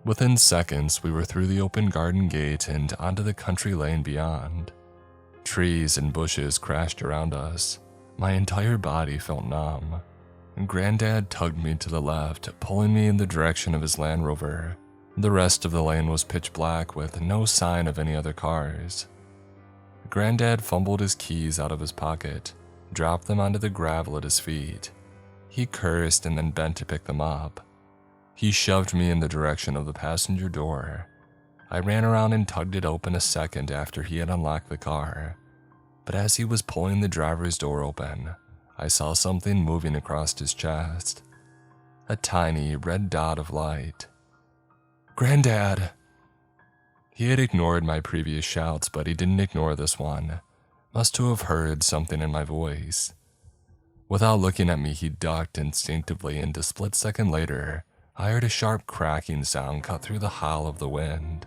Within seconds, we were through the open garden gate and onto the country lane beyond. Trees and bushes crashed around us. My entire body felt numb. Grandad tugged me to the left, pulling me in the direction of his Land Rover. The rest of the lane was pitch black with no sign of any other cars. Grandad fumbled his keys out of his pocket, dropped them onto the gravel at his feet. He cursed and then bent to pick them up. He shoved me in the direction of the passenger door. I ran around and tugged it open a second after he had unlocked the car. But as he was pulling the driver's door open, I saw something moving across his chest. A tiny red dot of light. "Grandad!" He had ignored my previous shouts, but he didn't ignore this one. Must to have heard something in my voice. Without looking at me, he ducked instinctively, and a split second later, I heard a sharp cracking sound cut through the howl of the wind.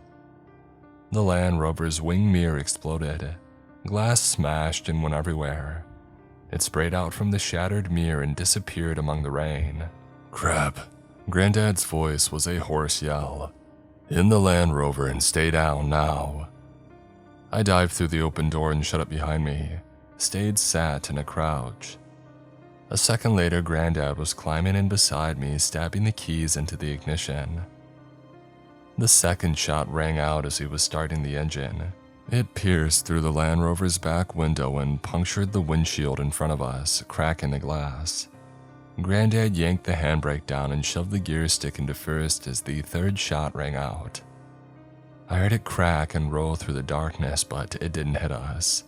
The Land Rover's wing mirror exploded. Glass smashed and went everywhere. It sprayed out from the shattered mirror and disappeared among the rain. "Crap." Grandad's voice was a hoarse yell. "In the Land Rover and stay down now." I dived through the open door and shut it behind me, stayed sat in a crouch. A second later, Grandad was climbing in beside me, stabbing the keys into the ignition. The second shot rang out as he was starting the engine. It pierced through the Land Rover's back window and punctured the windshield in front of us, cracking the glass. Grandad yanked the handbrake down and shoved the gear stick into first as the third shot rang out. I heard it crack and roll through the darkness, but it didn't hit us.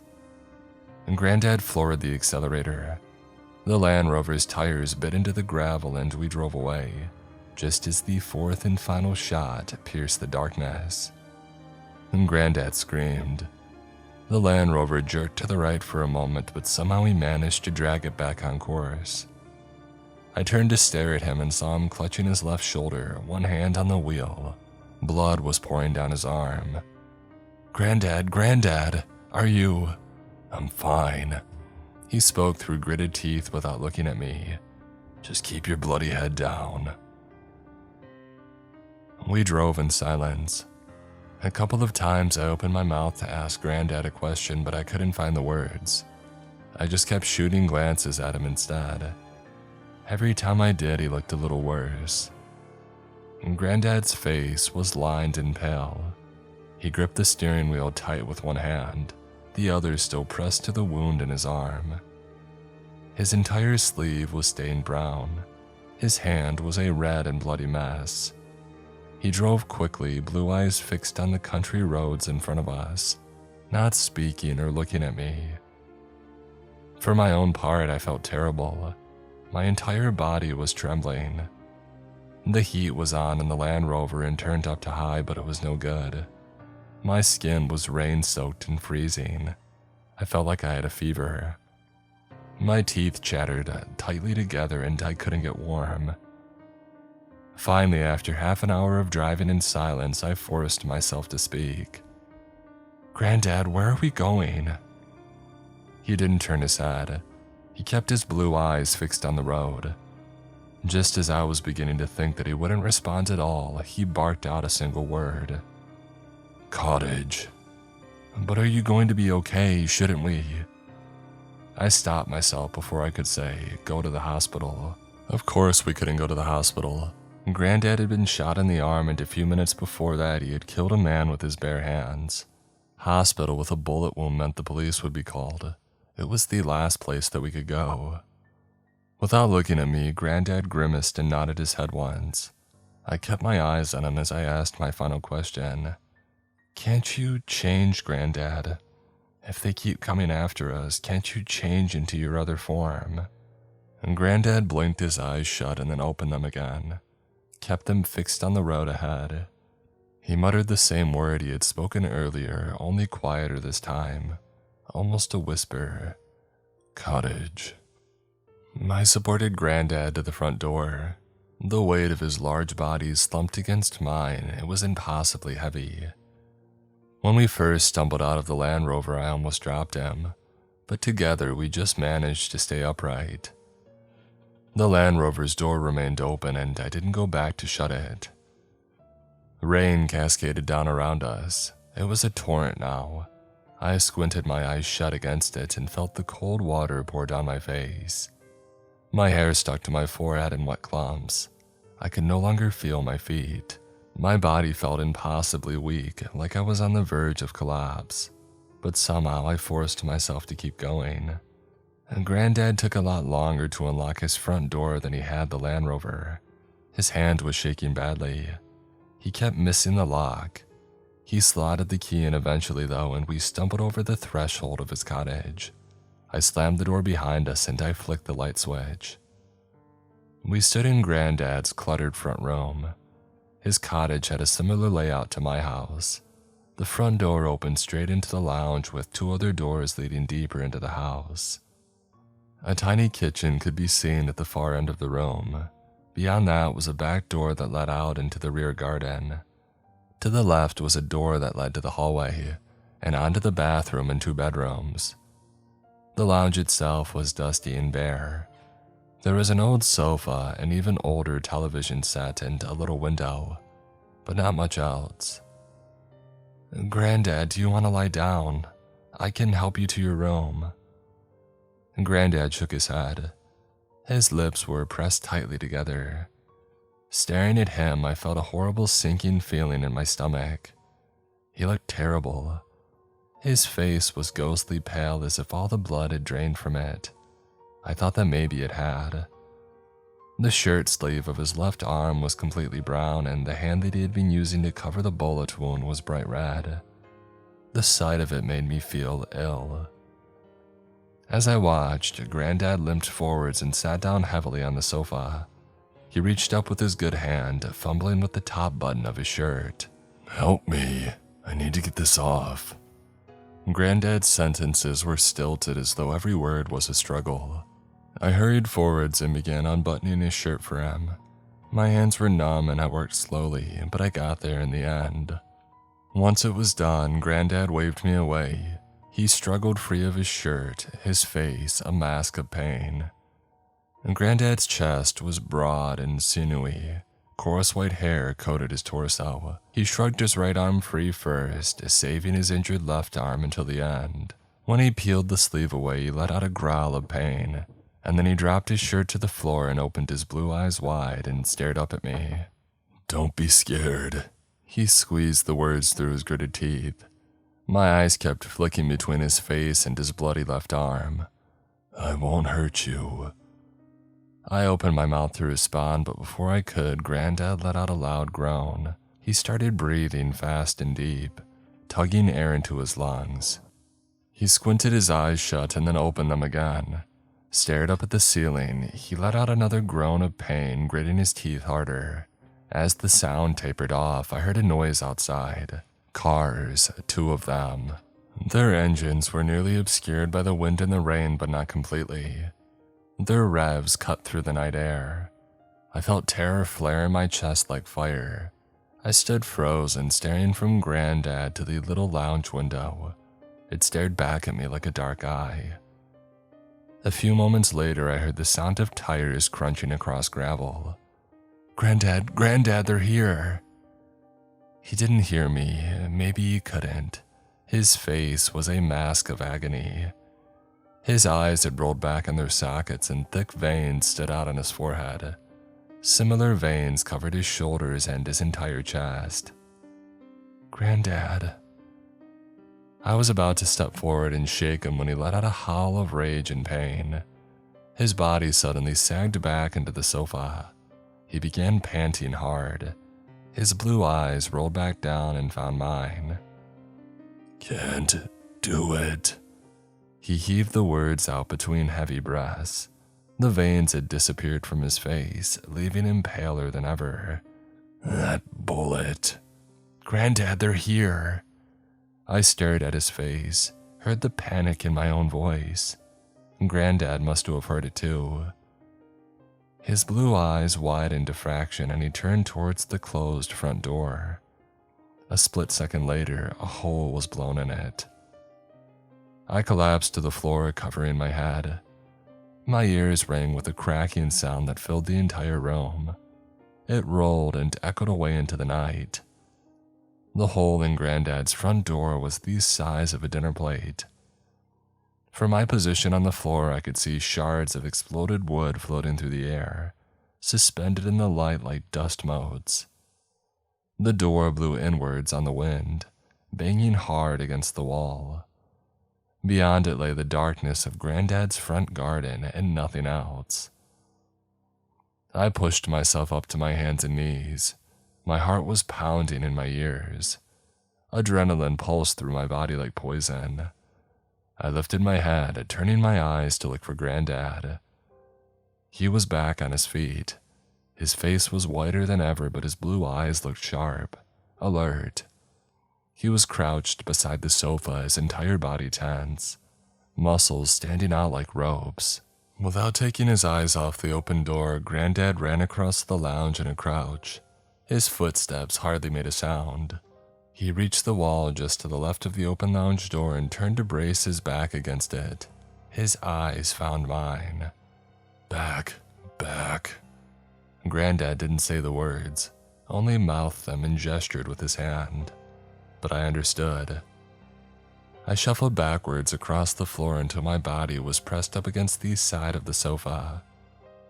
Grandad floored the accelerator. The Land Rover's tires bit into the gravel and we drove away, just as the fourth and final shot pierced the darkness. Grandad screamed. The Land Rover jerked to the right for a moment, but somehow he managed to drag it back on course. I turned to stare at him and saw him clutching his left shoulder, one hand on the wheel. Blood was pouring down his arm. Grandad, are you?" "I'm fine." He spoke through gritted teeth without looking at me. "Just keep your bloody head down." We drove in silence. A couple of times I opened my mouth to ask Grandad a question, but I couldn't find the words. I just kept shooting glances at him instead. Every time I did, he looked a little worse. Grandad's face was lined and pale. He gripped the steering wheel tight with one hand, the other still pressed to the wound in his arm. His entire sleeve was stained brown. His hand was a red and bloody mess. He drove quickly, blue eyes fixed on the country roads in front of us, not speaking or looking at me. For my own part, I felt terrible. My entire body was trembling. The heat was on in the Land Rover and turned up to high, but it was no good. My skin was rain-soaked and freezing. I felt like I had a fever. My teeth chattered tightly together and I couldn't get warm. Finally, after half an hour of driving in silence, I forced myself to speak. "Grandad, where are we going?" He didn't turn his head. He kept his blue eyes fixed on the road. Just as I was beginning to think that he wouldn't respond at all, he barked out a single word. "Cottage." "But are you going to be okay? Shouldn't we?" I stopped myself before I could say, "Go to the hospital." Of course we couldn't go to the hospital. Grandad had been shot in the arm, and a few minutes before that he had killed a man with his bare hands. Hospital with a bullet wound meant the police would be called. It was the last place that we could go. Without looking at me, Grandad grimaced and nodded his head once. I kept my eyes on him as I asked my final question. "Can't you change, Grandad? If they keep coming after us, can't you change into your other form?" And Grandad blinked his eyes shut and then opened them again, kept them fixed on the road ahead. He muttered the same word he had spoken earlier, only quieter this time, almost a whisper. "Cottage." I supported Grandad to the front door. The weight of his large body slumped against mine. It was impossibly heavy. When we first stumbled out of the Land Rover, I almost dropped him, but together we just managed to stay upright. The Land Rover's door remained open and I didn't go back to shut it. Rain cascaded down around us. It was a torrent now. I squinted my eyes shut against it and felt the cold water pour down my face. My hair stuck to my forehead in wet clumps. I could no longer feel my feet. My body felt impossibly weak, like I was on the verge of collapse, but somehow I forced myself to keep going. And Grandad took a lot longer to unlock his front door than he had the Land Rover. His hand was shaking badly. He kept missing the lock. He slotted the key in eventually though, and we stumbled over the threshold of his cottage. I slammed the door behind us and I flicked the light switch. We stood in Grandad's cluttered front room. His cottage had a similar layout to my house. The front door opened straight into the lounge with 2 other doors leading deeper into the house. A tiny kitchen could be seen at the far end of the room. Beyond that was a back door that led out into the rear garden. To the left was a door that led to the hallway and onto the bathroom and 2 bedrooms. The lounge itself was dusty and bare. There was an old sofa, an even older television set, and a little window, but not much else. "Grandad, do you want to lie down? I can help you to your room." Grandad shook his head. His lips were pressed tightly together. Staring at him, I felt a horrible sinking feeling in my stomach. He looked terrible. His face was ghostly pale as if all the blood had drained from it. I thought that maybe it had. The shirt sleeve of his left arm was completely brown, and the hand that he had been using to cover the bullet wound was bright red. The sight of it made me feel ill. As I watched, Grandad limped forwards and sat down heavily on the sofa. He reached up with his good hand, fumbling with the top button of his shirt. "Help me, I need to get this off." Grandad's sentences were stilted as though every word was a struggle. I hurried forwards and began unbuttoning his shirt for him. My hands were numb and I worked slowly, but I got there in the end. Once it was done, Grandad waved me away. He struggled free of his shirt, his face a mask of pain. Grandad's chest was broad and sinewy. Coarse white hair coated his torso. He shrugged his right arm free first, saving his injured left arm until the end. When he peeled the sleeve away, he let out a growl of pain, and then he dropped his shirt to the floor and opened his blue eyes wide and stared up at me. "Don't be scared." He squeezed the words through his gritted teeth. My eyes kept flicking between his face and his bloody left arm. "I won't hurt you." I opened my mouth to respond, but before I could, Grandad let out a loud groan. He started breathing fast and deep, tugging air into his lungs. He squinted his eyes shut and then opened them again. Stared up at the ceiling. He let out another groan of pain, gritting his teeth harder. As the sound tapered off, I heard a noise outside. Cars, 2 of them. Their engines were nearly obscured by the wind and the rain, but not completely. Their revs cut through the night air. I felt terror flare in my chest like fire. I stood frozen, staring from Grandad to the little lounge window. It stared back at me like a dark eye. A few moments later, I heard the sound of tires crunching across gravel. "Grandad, Grandad, they're here." He didn't hear me. Maybe he couldn't. His face was a mask of agony. His eyes had rolled back in their sockets and thick veins stood out on his forehead. Similar veins covered his shoulders and his entire chest. "Grandad." I was about to step forward and shake him when he let out a howl of rage and pain. His body suddenly sagged back into the sofa. He began panting hard. His blue eyes rolled back down and found mine. "Can't do it." He heaved the words out between heavy breaths. The veins had disappeared from his face, leaving him paler than ever. "That bullet." "Grandad, they're here." I stared at his face, heard the panic in my own voice. Grandad must have heard it too. His blue eyes widened to fraction and he turned towards the closed front door. A split second later, a hole was blown in it. I collapsed to the floor, covering my head. My ears rang with a cracking sound that filled the entire room. It rolled and echoed away into the night. The hole in Grandad's front door was the size of a dinner plate. From my position on the floor, I could see shards of exploded wood floating through the air, suspended in the light like dust motes. The door blew inwards on the wind, banging hard against the wall. Beyond it lay the darkness of Grandad's front garden and nothing else. I pushed myself up to my hands and knees. My heart was pounding in my ears. Adrenaline pulsed through my body like poison. I lifted my head, turning my eyes to look for Grandad. He was back on his feet. His face was whiter than ever, but his blue eyes looked sharp, alert. He was crouched beside the sofa, his entire body tense, muscles standing out like ropes. Without taking his eyes off the open door, Grandad ran across the lounge in a crouch. His footsteps hardly made a sound. He reached the wall just to the left of the open lounge door and turned to brace his back against it. His eyes found mine. Back, back. Grandad didn't say the words, only mouthed them and gestured with his hand. But I understood. I shuffled backwards across the floor until my body was pressed up against the side of the sofa,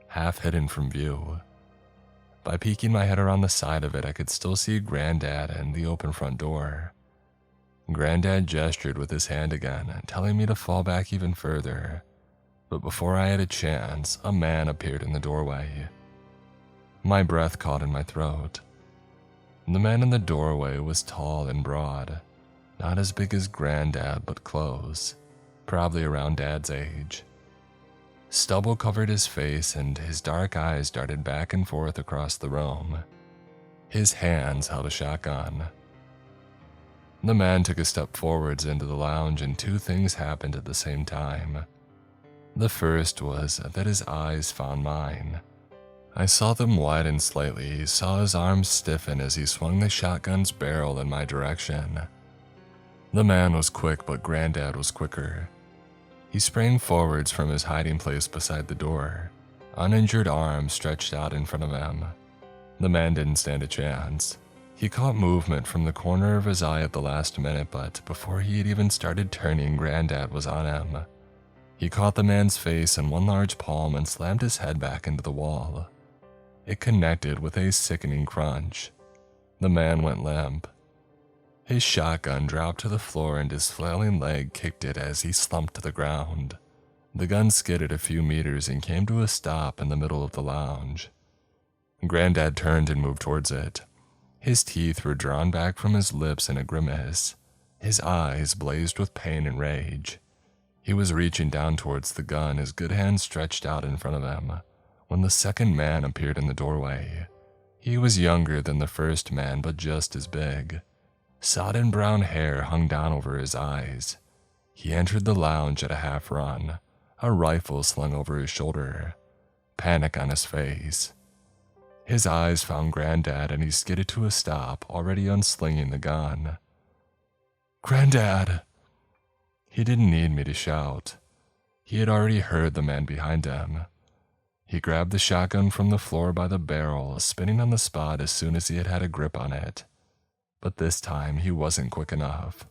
half hidden from view. By peeking my head around the side of it, I could still see Grandad and the open front door. Grandad gestured with his hand again, telling me to fall back even further. But before I had a chance, a man appeared in the doorway. My breath caught in my throat. The man in the doorway was tall and broad, not as big as Grandad, but close, probably around Dad's age. Stubble covered his face and his dark eyes darted back and forth across the room. His hands held a shotgun. The man took a step forwards into the lounge and two things happened at the same time. The first was that his eyes found mine. I saw them widen slightly, saw his arms stiffen as he swung the shotgun's barrel in my direction. The man was quick, but Grandad was quicker. He sprang forwards from his hiding place beside the door, uninjured arms stretched out in front of him. The man didn't stand a chance. He caught movement from the corner of his eye at the last minute, but before he had even started turning, Grandad was on him. He caught the man's face in one large palm and slammed his head back into the wall. It connected with a sickening crunch. The man went limp. His shotgun dropped to the floor and his flailing leg kicked it as he slumped to the ground. The gun skidded a few meters and came to a stop in the middle of the lounge. Grandad turned and moved towards it. His teeth were drawn back from his lips in a grimace. His eyes blazed with pain and rage. He was reaching down towards the gun, his good hand stretched out in front of him, when the second man appeared in the doorway. He was younger than the first man, but just as big. Sodden brown hair hung down over his eyes. He entered the lounge at a half run, a rifle slung over his shoulder, panic on his face. His eyes found Grandad and he skidded to a stop, already unslinging the gun. "Grandad!" He didn't need me to shout. He had already heard the man behind him. He grabbed the shotgun from the floor by the barrel, spinning on the spot as soon as he had a grip on it. But this time he wasn't quick enough.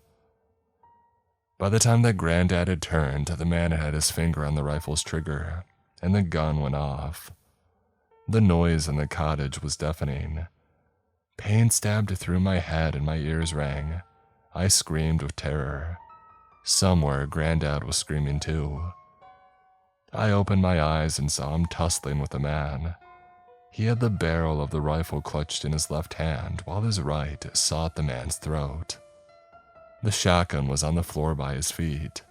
By the time that Grandad had turned, the man had his finger on the rifle's trigger, and the gun went off. The noise in the cottage was deafening. Pain stabbed through my head and my ears rang. I screamed with terror. Somewhere, Grandad was screaming too. I opened my eyes and saw him tussling with a man. He had the barrel of the rifle clutched in his left hand, while his right sought the man's throat. The shotgun was on the floor by his feet.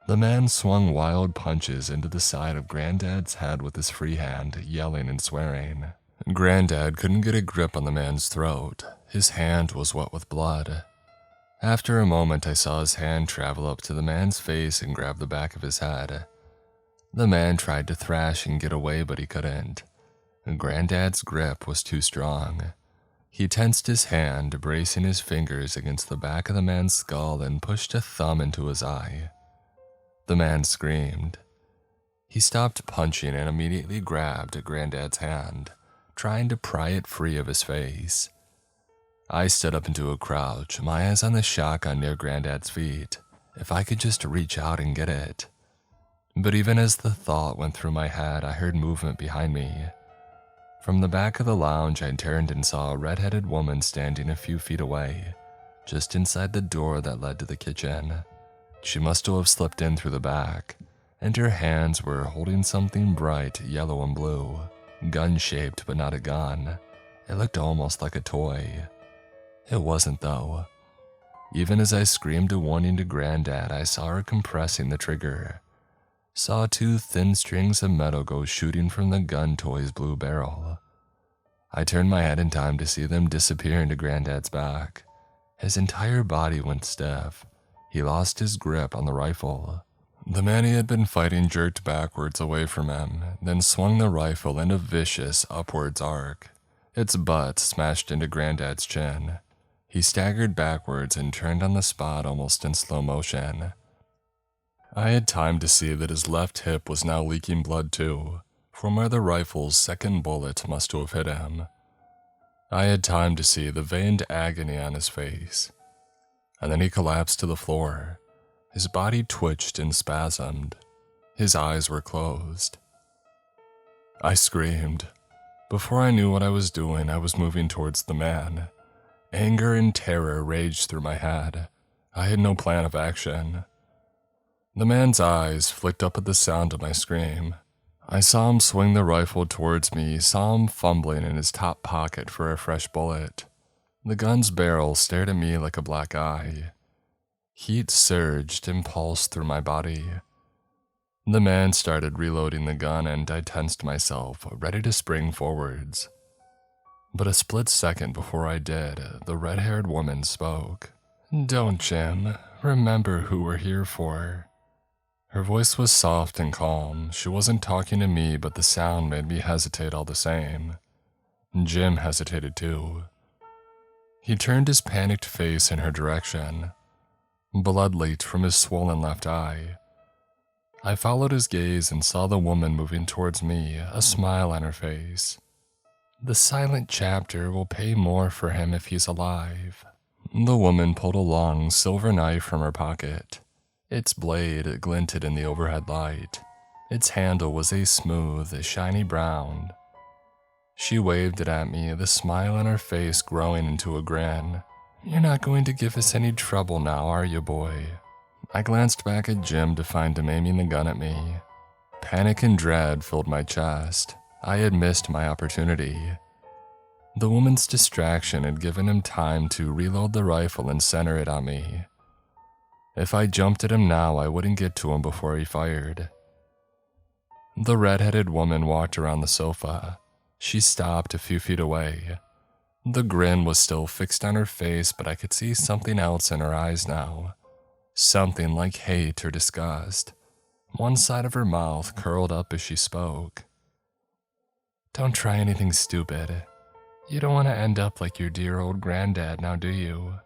The man swung wild punches into the side of Grandad's head with his free hand, yelling and swearing. Grandad couldn't get a grip on the man's throat. His hand was wet with blood. After a moment, I saw his hand travel up to the man's face and grab the back of his head. The man tried to thrash and get away, but he couldn't. Grandad's grip was too strong. He tensed his hand, bracing his fingers against the back of the man's skull and pushed a thumb into his eye. The man screamed. He stopped punching and immediately grabbed Grandad's hand, trying to pry it free of his face. I stood up into a crouch, my eyes on the shotgun near Grandad's feet. If I could just reach out and get it. But even as the thought went through my head, I heard movement behind me. From the back of the lounge, I turned and saw a red-headed woman standing a few feet away, just inside the door that led to the kitchen. She must have slipped in through the back, and her hands were holding something bright yellow and blue, gun-shaped but not a gun. It looked almost like a toy. It wasn't though. Even as I screamed a warning to Grandad, I saw her compressing the trigger. Saw 2 thin strings of metal go shooting from the gun toy's blue barrel. I turned my head in time to see them disappear into Grandad's back. His entire body went stiff. He lost his grip on the rifle. The man he had been fighting jerked backwards away from him, then swung the rifle in a vicious upwards arc. Its butt smashed into Grandad's chin. He staggered backwards and turned on the spot almost in slow motion. I had time to see that his left hip was now leaking blood too, from where the rifle's second bullet must have hit him. I had time to see the veined agony on his face. And then he collapsed to the floor. His body twitched and spasmed. His eyes were closed. I screamed. Before I knew what I was doing, I was moving towards the man. Anger and terror raged through my head. I had no plan of action. The man's eyes flicked up at the sound of my scream. I saw him swing the rifle towards me, saw him fumbling in his top pocket for a fresh bullet. The gun's barrel stared at me like a black eye. Heat surged and pulsed through my body. The man started reloading the gun and I tensed myself, ready to spring forwards. But a split second before I did, the red-haired woman spoke. "Don't, Jim. Remember who we're here for." Her voice was soft and calm. She wasn't talking to me, but the sound made me hesitate all the same. Jim hesitated too. He turned his panicked face in her direction. Blood leaked from his swollen left eye. I followed his gaze and saw the woman moving towards me, a smile on her face. "The silent chapter will pay more for him if he's alive." The woman pulled a long silver knife from her pocket. Its blade glinted in the overhead light. Its handle was a smooth, shiny brown. She waved it at me, the smile on her face growing into a grin. "You're not going to give us any trouble now, are you, boy?" I glanced back at Jim to find him aiming the gun at me. Panic and dread filled my chest. I had missed my opportunity. The woman's distraction had given him time to reload the rifle and center it on me. If I jumped at him now, I wouldn't get to him before he fired. The red-headed woman walked around the sofa. She stopped a few feet away. The grin was still fixed on her face, but I could see something else in her eyes now. Something like hate or disgust. One side of her mouth curled up as she spoke. "Don't try anything stupid. You don't want to end up like your dear old granddad now, do you?"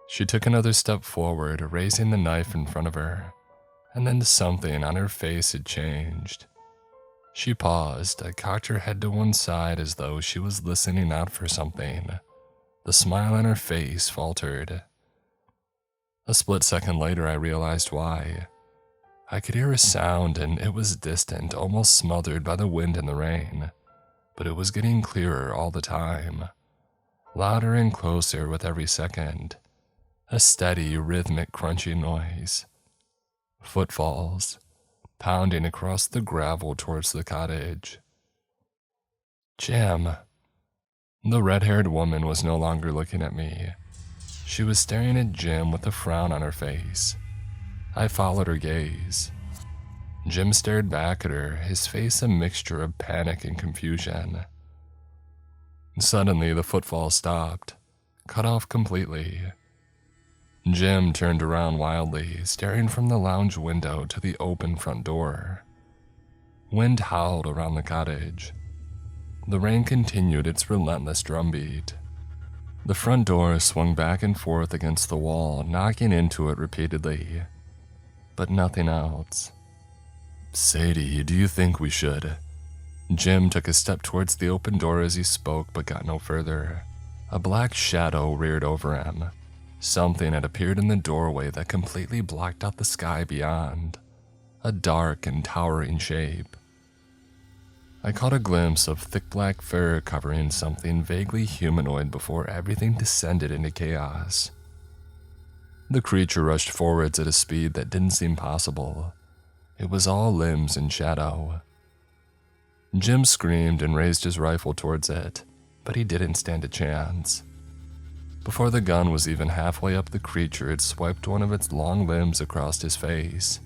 She took another step forward, raising the knife in front of her, and then something on her face had changed. She paused, cocked her head to one side as though she was listening out for something. The smile on her face faltered. A split second later, I realized why. I could hear a sound, and it was distant, almost smothered by the wind and the rain, but it was getting clearer all the time, louder and closer with every second. A steady, rhythmic crunching noise. Footfalls, pounding across the gravel towards the cottage. "Jim." The red-haired woman was no longer looking at me. She was staring at Jim with a frown on her face. I followed her gaze. Jim stared back at her, his face a mixture of panic and confusion. Suddenly, the footfall stopped, cut off completely. Jim turned around wildly, staring from the lounge window to the open front door. Wind howled around the cottage. The rain continued its relentless drumbeat. The front door swung back and forth against the wall, knocking into it repeatedly. But nothing else. "Sadie, do you think we should?" Jim took a step towards the open door as he spoke, but got no further. A black shadow reared over him. Something had appeared in the doorway that completely blocked out the sky beyond. A dark and towering shape. I caught a glimpse of thick black fur covering something vaguely humanoid before everything descended into chaos. The creature rushed forwards at a speed that didn't seem possible. It was all limbs and shadow. Jim screamed and raised his rifle towards it, but he didn't stand a chance. Before the gun was even halfway up the creature, it swiped one of its long limbs across his face.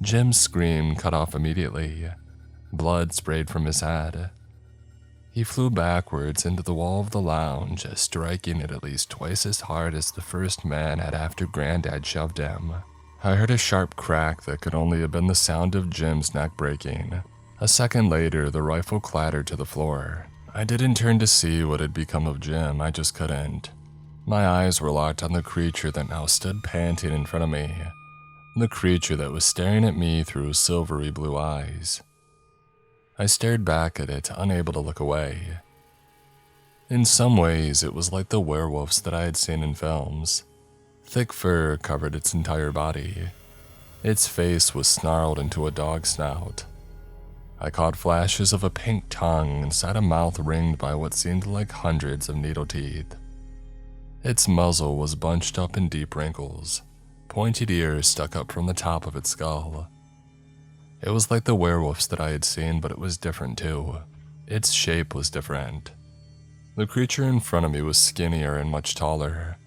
Jim's scream cut off immediately. Blood sprayed from his head. He flew backwards into the wall of the lounge, striking it at least twice as hard as the first man had after Grandad shoved him. I heard a sharp crack that could only have been the sound of Jim's neck breaking. A second later, the rifle clattered to the floor. I didn't turn to see what had become of Jim, I just couldn't. My eyes were locked on the creature that now stood panting in front of me. The creature that was staring at me through silvery blue eyes. I stared back at it, unable to look away. In some ways, it was like the werewolves that I had seen in films. Thick fur covered its entire body. Its face was snarled into a dog snout. I caught flashes of a pink tongue inside a mouth ringed by what seemed like hundreds of needle teeth. Its muzzle was bunched up in deep wrinkles. Pointed ears stuck up from the top of its skull. It was like the werewolves that I had seen, but it was different too. Its shape was different. The creature in front of me was skinnier and much taller.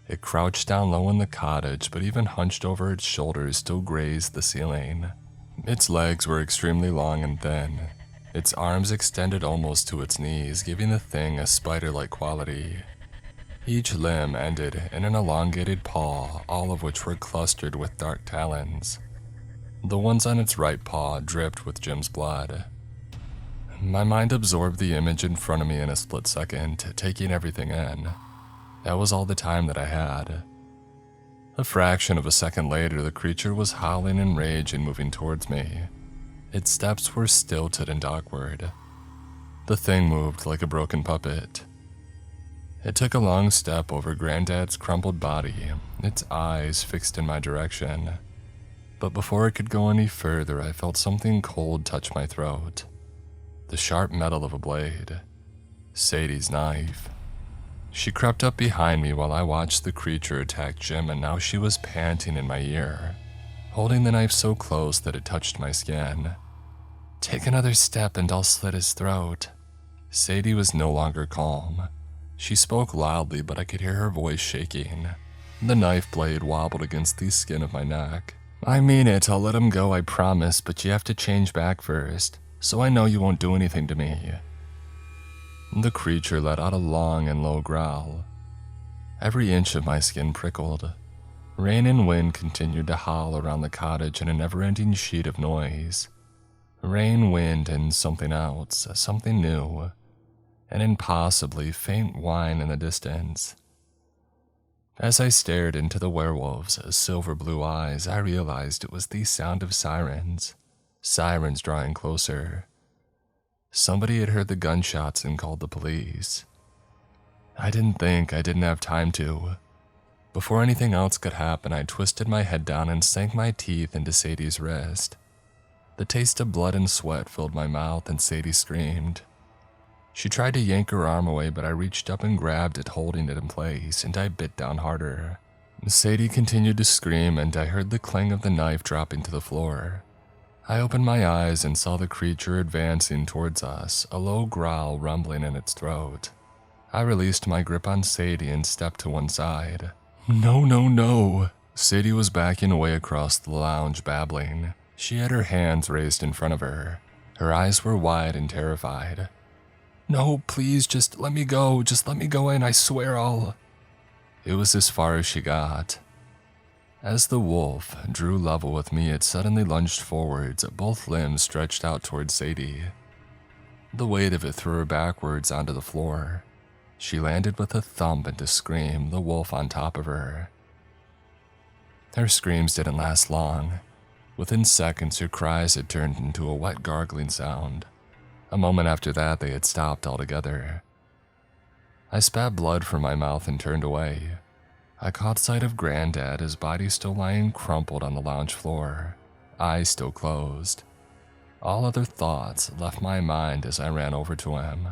It crouched down low in the cottage, but even hunched over its shoulders still grazed the ceiling. Its legs were extremely long and thin. Its arms extended almost to its knees, giving the thing a spider-like quality. Each limb ended in an elongated paw, all of which were clustered with dark talons. The ones on its right paw dripped with Jim's blood. My mind absorbed the image in front of me in a split second, taking everything in. That was all the time that I had. A fraction of a second later, the creature was howling in rage and moving towards me. Its steps were stilted and awkward. The thing moved like a broken puppet. It took a long step over Grandad's crumpled body, its eyes fixed in my direction. But before it could go any further, I felt something cold touch my throat. The sharp metal of a blade. Sadie's knife. She crept up behind me while I watched the creature attack Jim, and now she was panting in my ear, holding the knife so close that it touched my skin. "Take another step and I'll slit his throat." Sadie was no longer calm. She spoke loudly, but I could hear her voice shaking. The knife blade wobbled against the skin of my neck. "I mean it, I'll let him go, I promise, but you have to change back first, so I know you won't do anything to me." The creature let out a long and low growl. Every inch of my skin prickled. Rain and wind continued to howl around the cottage in a never-ending sheet of noise. Rain, wind, and something else, something new. An impossibly faint whine in the distance. As I stared into the werewolf's silver blue eyes, I realized it was the sound of sirens. Sirens drawing closer. Somebody had heard the gunshots and called the police. I didn't have time to. Before anything else could happen, I twisted my head down and sank my teeth into Sadie's wrist. The taste of blood and sweat filled my mouth, and Sadie screamed. She tried to yank her arm away, but I reached up and grabbed it, holding it in place, and I bit down harder. Sadie continued to scream, and I heard the clang of the knife dropping to the floor. I opened my eyes and saw the creature advancing towards us, a low growl rumbling in its throat. I released my grip on Sadie and stepped to one side. "No, no, no!" Sadie was backing away across the lounge, babbling. She had her hands raised in front of her. Her eyes were wide and terrified. "No, please, just let me go in, I swear I'll..." It was as far as she got. As the wolf drew level with me, it suddenly lunged forwards, both limbs stretched out towards Sadie. The weight of it threw her backwards onto the floor. She landed with a thump and a scream, the wolf on top of her. Her screams didn't last long. Within seconds, her cries had turned into a wet gargling sound. A moment after that, they had stopped altogether. I spat blood from my mouth and turned away. I caught sight of Grandad, his body still lying crumpled on the lounge floor, eyes still closed. All other thoughts left my mind as I ran over to him.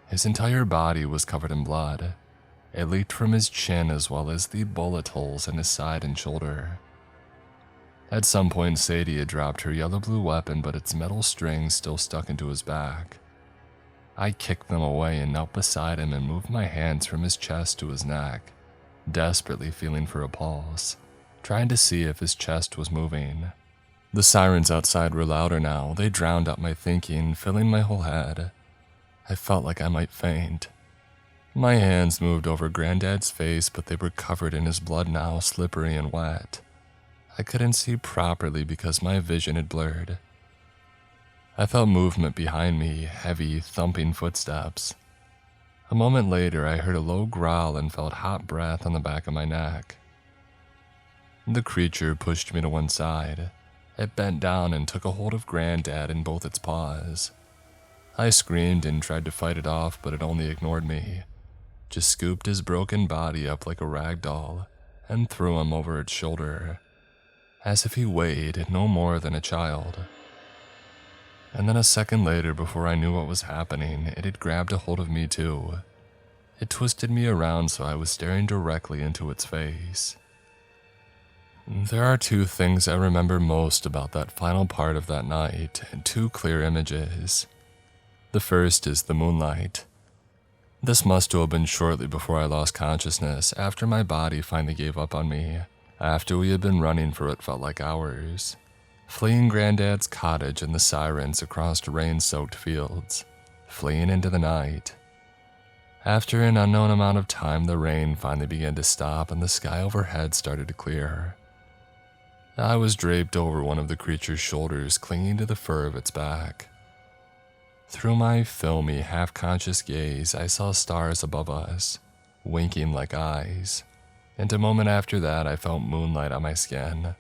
His entire body was covered in blood. It leaked from his chin as well as the bullet holes in his side and shoulder. At some point, Sadie had dropped her yellow-blue weapon, but its metal strings still stuck into his back. I kicked them away and knelt beside him and moved my hands from his chest to his neck, desperately feeling for a pulse, trying to see if his chest was moving. The sirens outside were louder now. They drowned out my thinking, filling my whole head. I felt like I might faint. My hands moved over Granddad's face, but they were covered in his blood now, slippery and wet. I couldn't see properly because my vision had blurred. I felt movement behind me, heavy, thumping footsteps. A moment later, I heard a low growl and felt hot breath on the back of my neck. The creature pushed me to one side. It bent down and took a hold of Grandad in both its paws. I screamed and tried to fight it off, but it only ignored me, just scooped his broken body up like a rag doll and threw him over its shoulder, as if he weighed no more than a child. And then a second later, before I knew what was happening, it had grabbed a hold of me too. It twisted me around so I was staring directly into its face. There are two things I remember most about that final part of that night, two clear images. The first is the moonlight. This must have been shortly before I lost consciousness, after my body finally gave up on me, after we had been running for what felt like hours, fleeing Granddad's cottage and the sirens across rain-soaked fields, fleeing into the night. After an unknown amount of time, the rain finally began to stop and the sky overhead started to clear. I was draped over one of the creature's shoulders, clinging to the fur of its back. Through my filmy, half-conscious gaze, I saw stars above us, winking like eyes, and a moment after that I felt moonlight on my skin.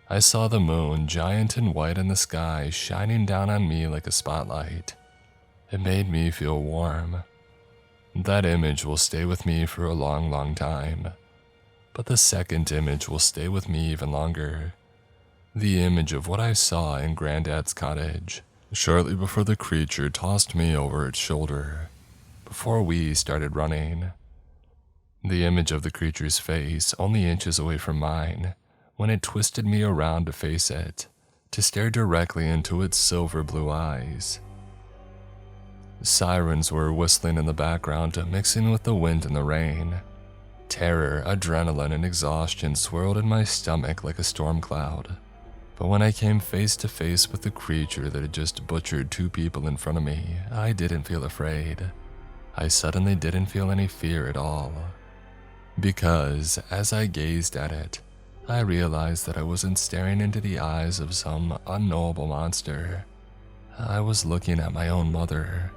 I saw the moon, giant and white in the sky, shining down on me like a spotlight. It made me feel warm. That image will stay with me for a long, long time. But the second image will stay with me even longer. The image of what I saw in Granddad's cottage, shortly before the creature tossed me over its shoulder, before we started running. The image of the creature's face, only inches away from mine, when it twisted me around to face it, to stare directly into its silver blue eyes. Sirens were whistling in the background, mixing with the wind and the rain. Terror, adrenaline, and exhaustion swirled in my stomach like a storm cloud. But when I came face to face with the creature that had just butchered two people in front of me, I didn't feel afraid. I suddenly didn't feel any fear at all. Because, as I gazed at it, I realized that I wasn't staring into the eyes of some unknowable monster. I was looking at my own mother.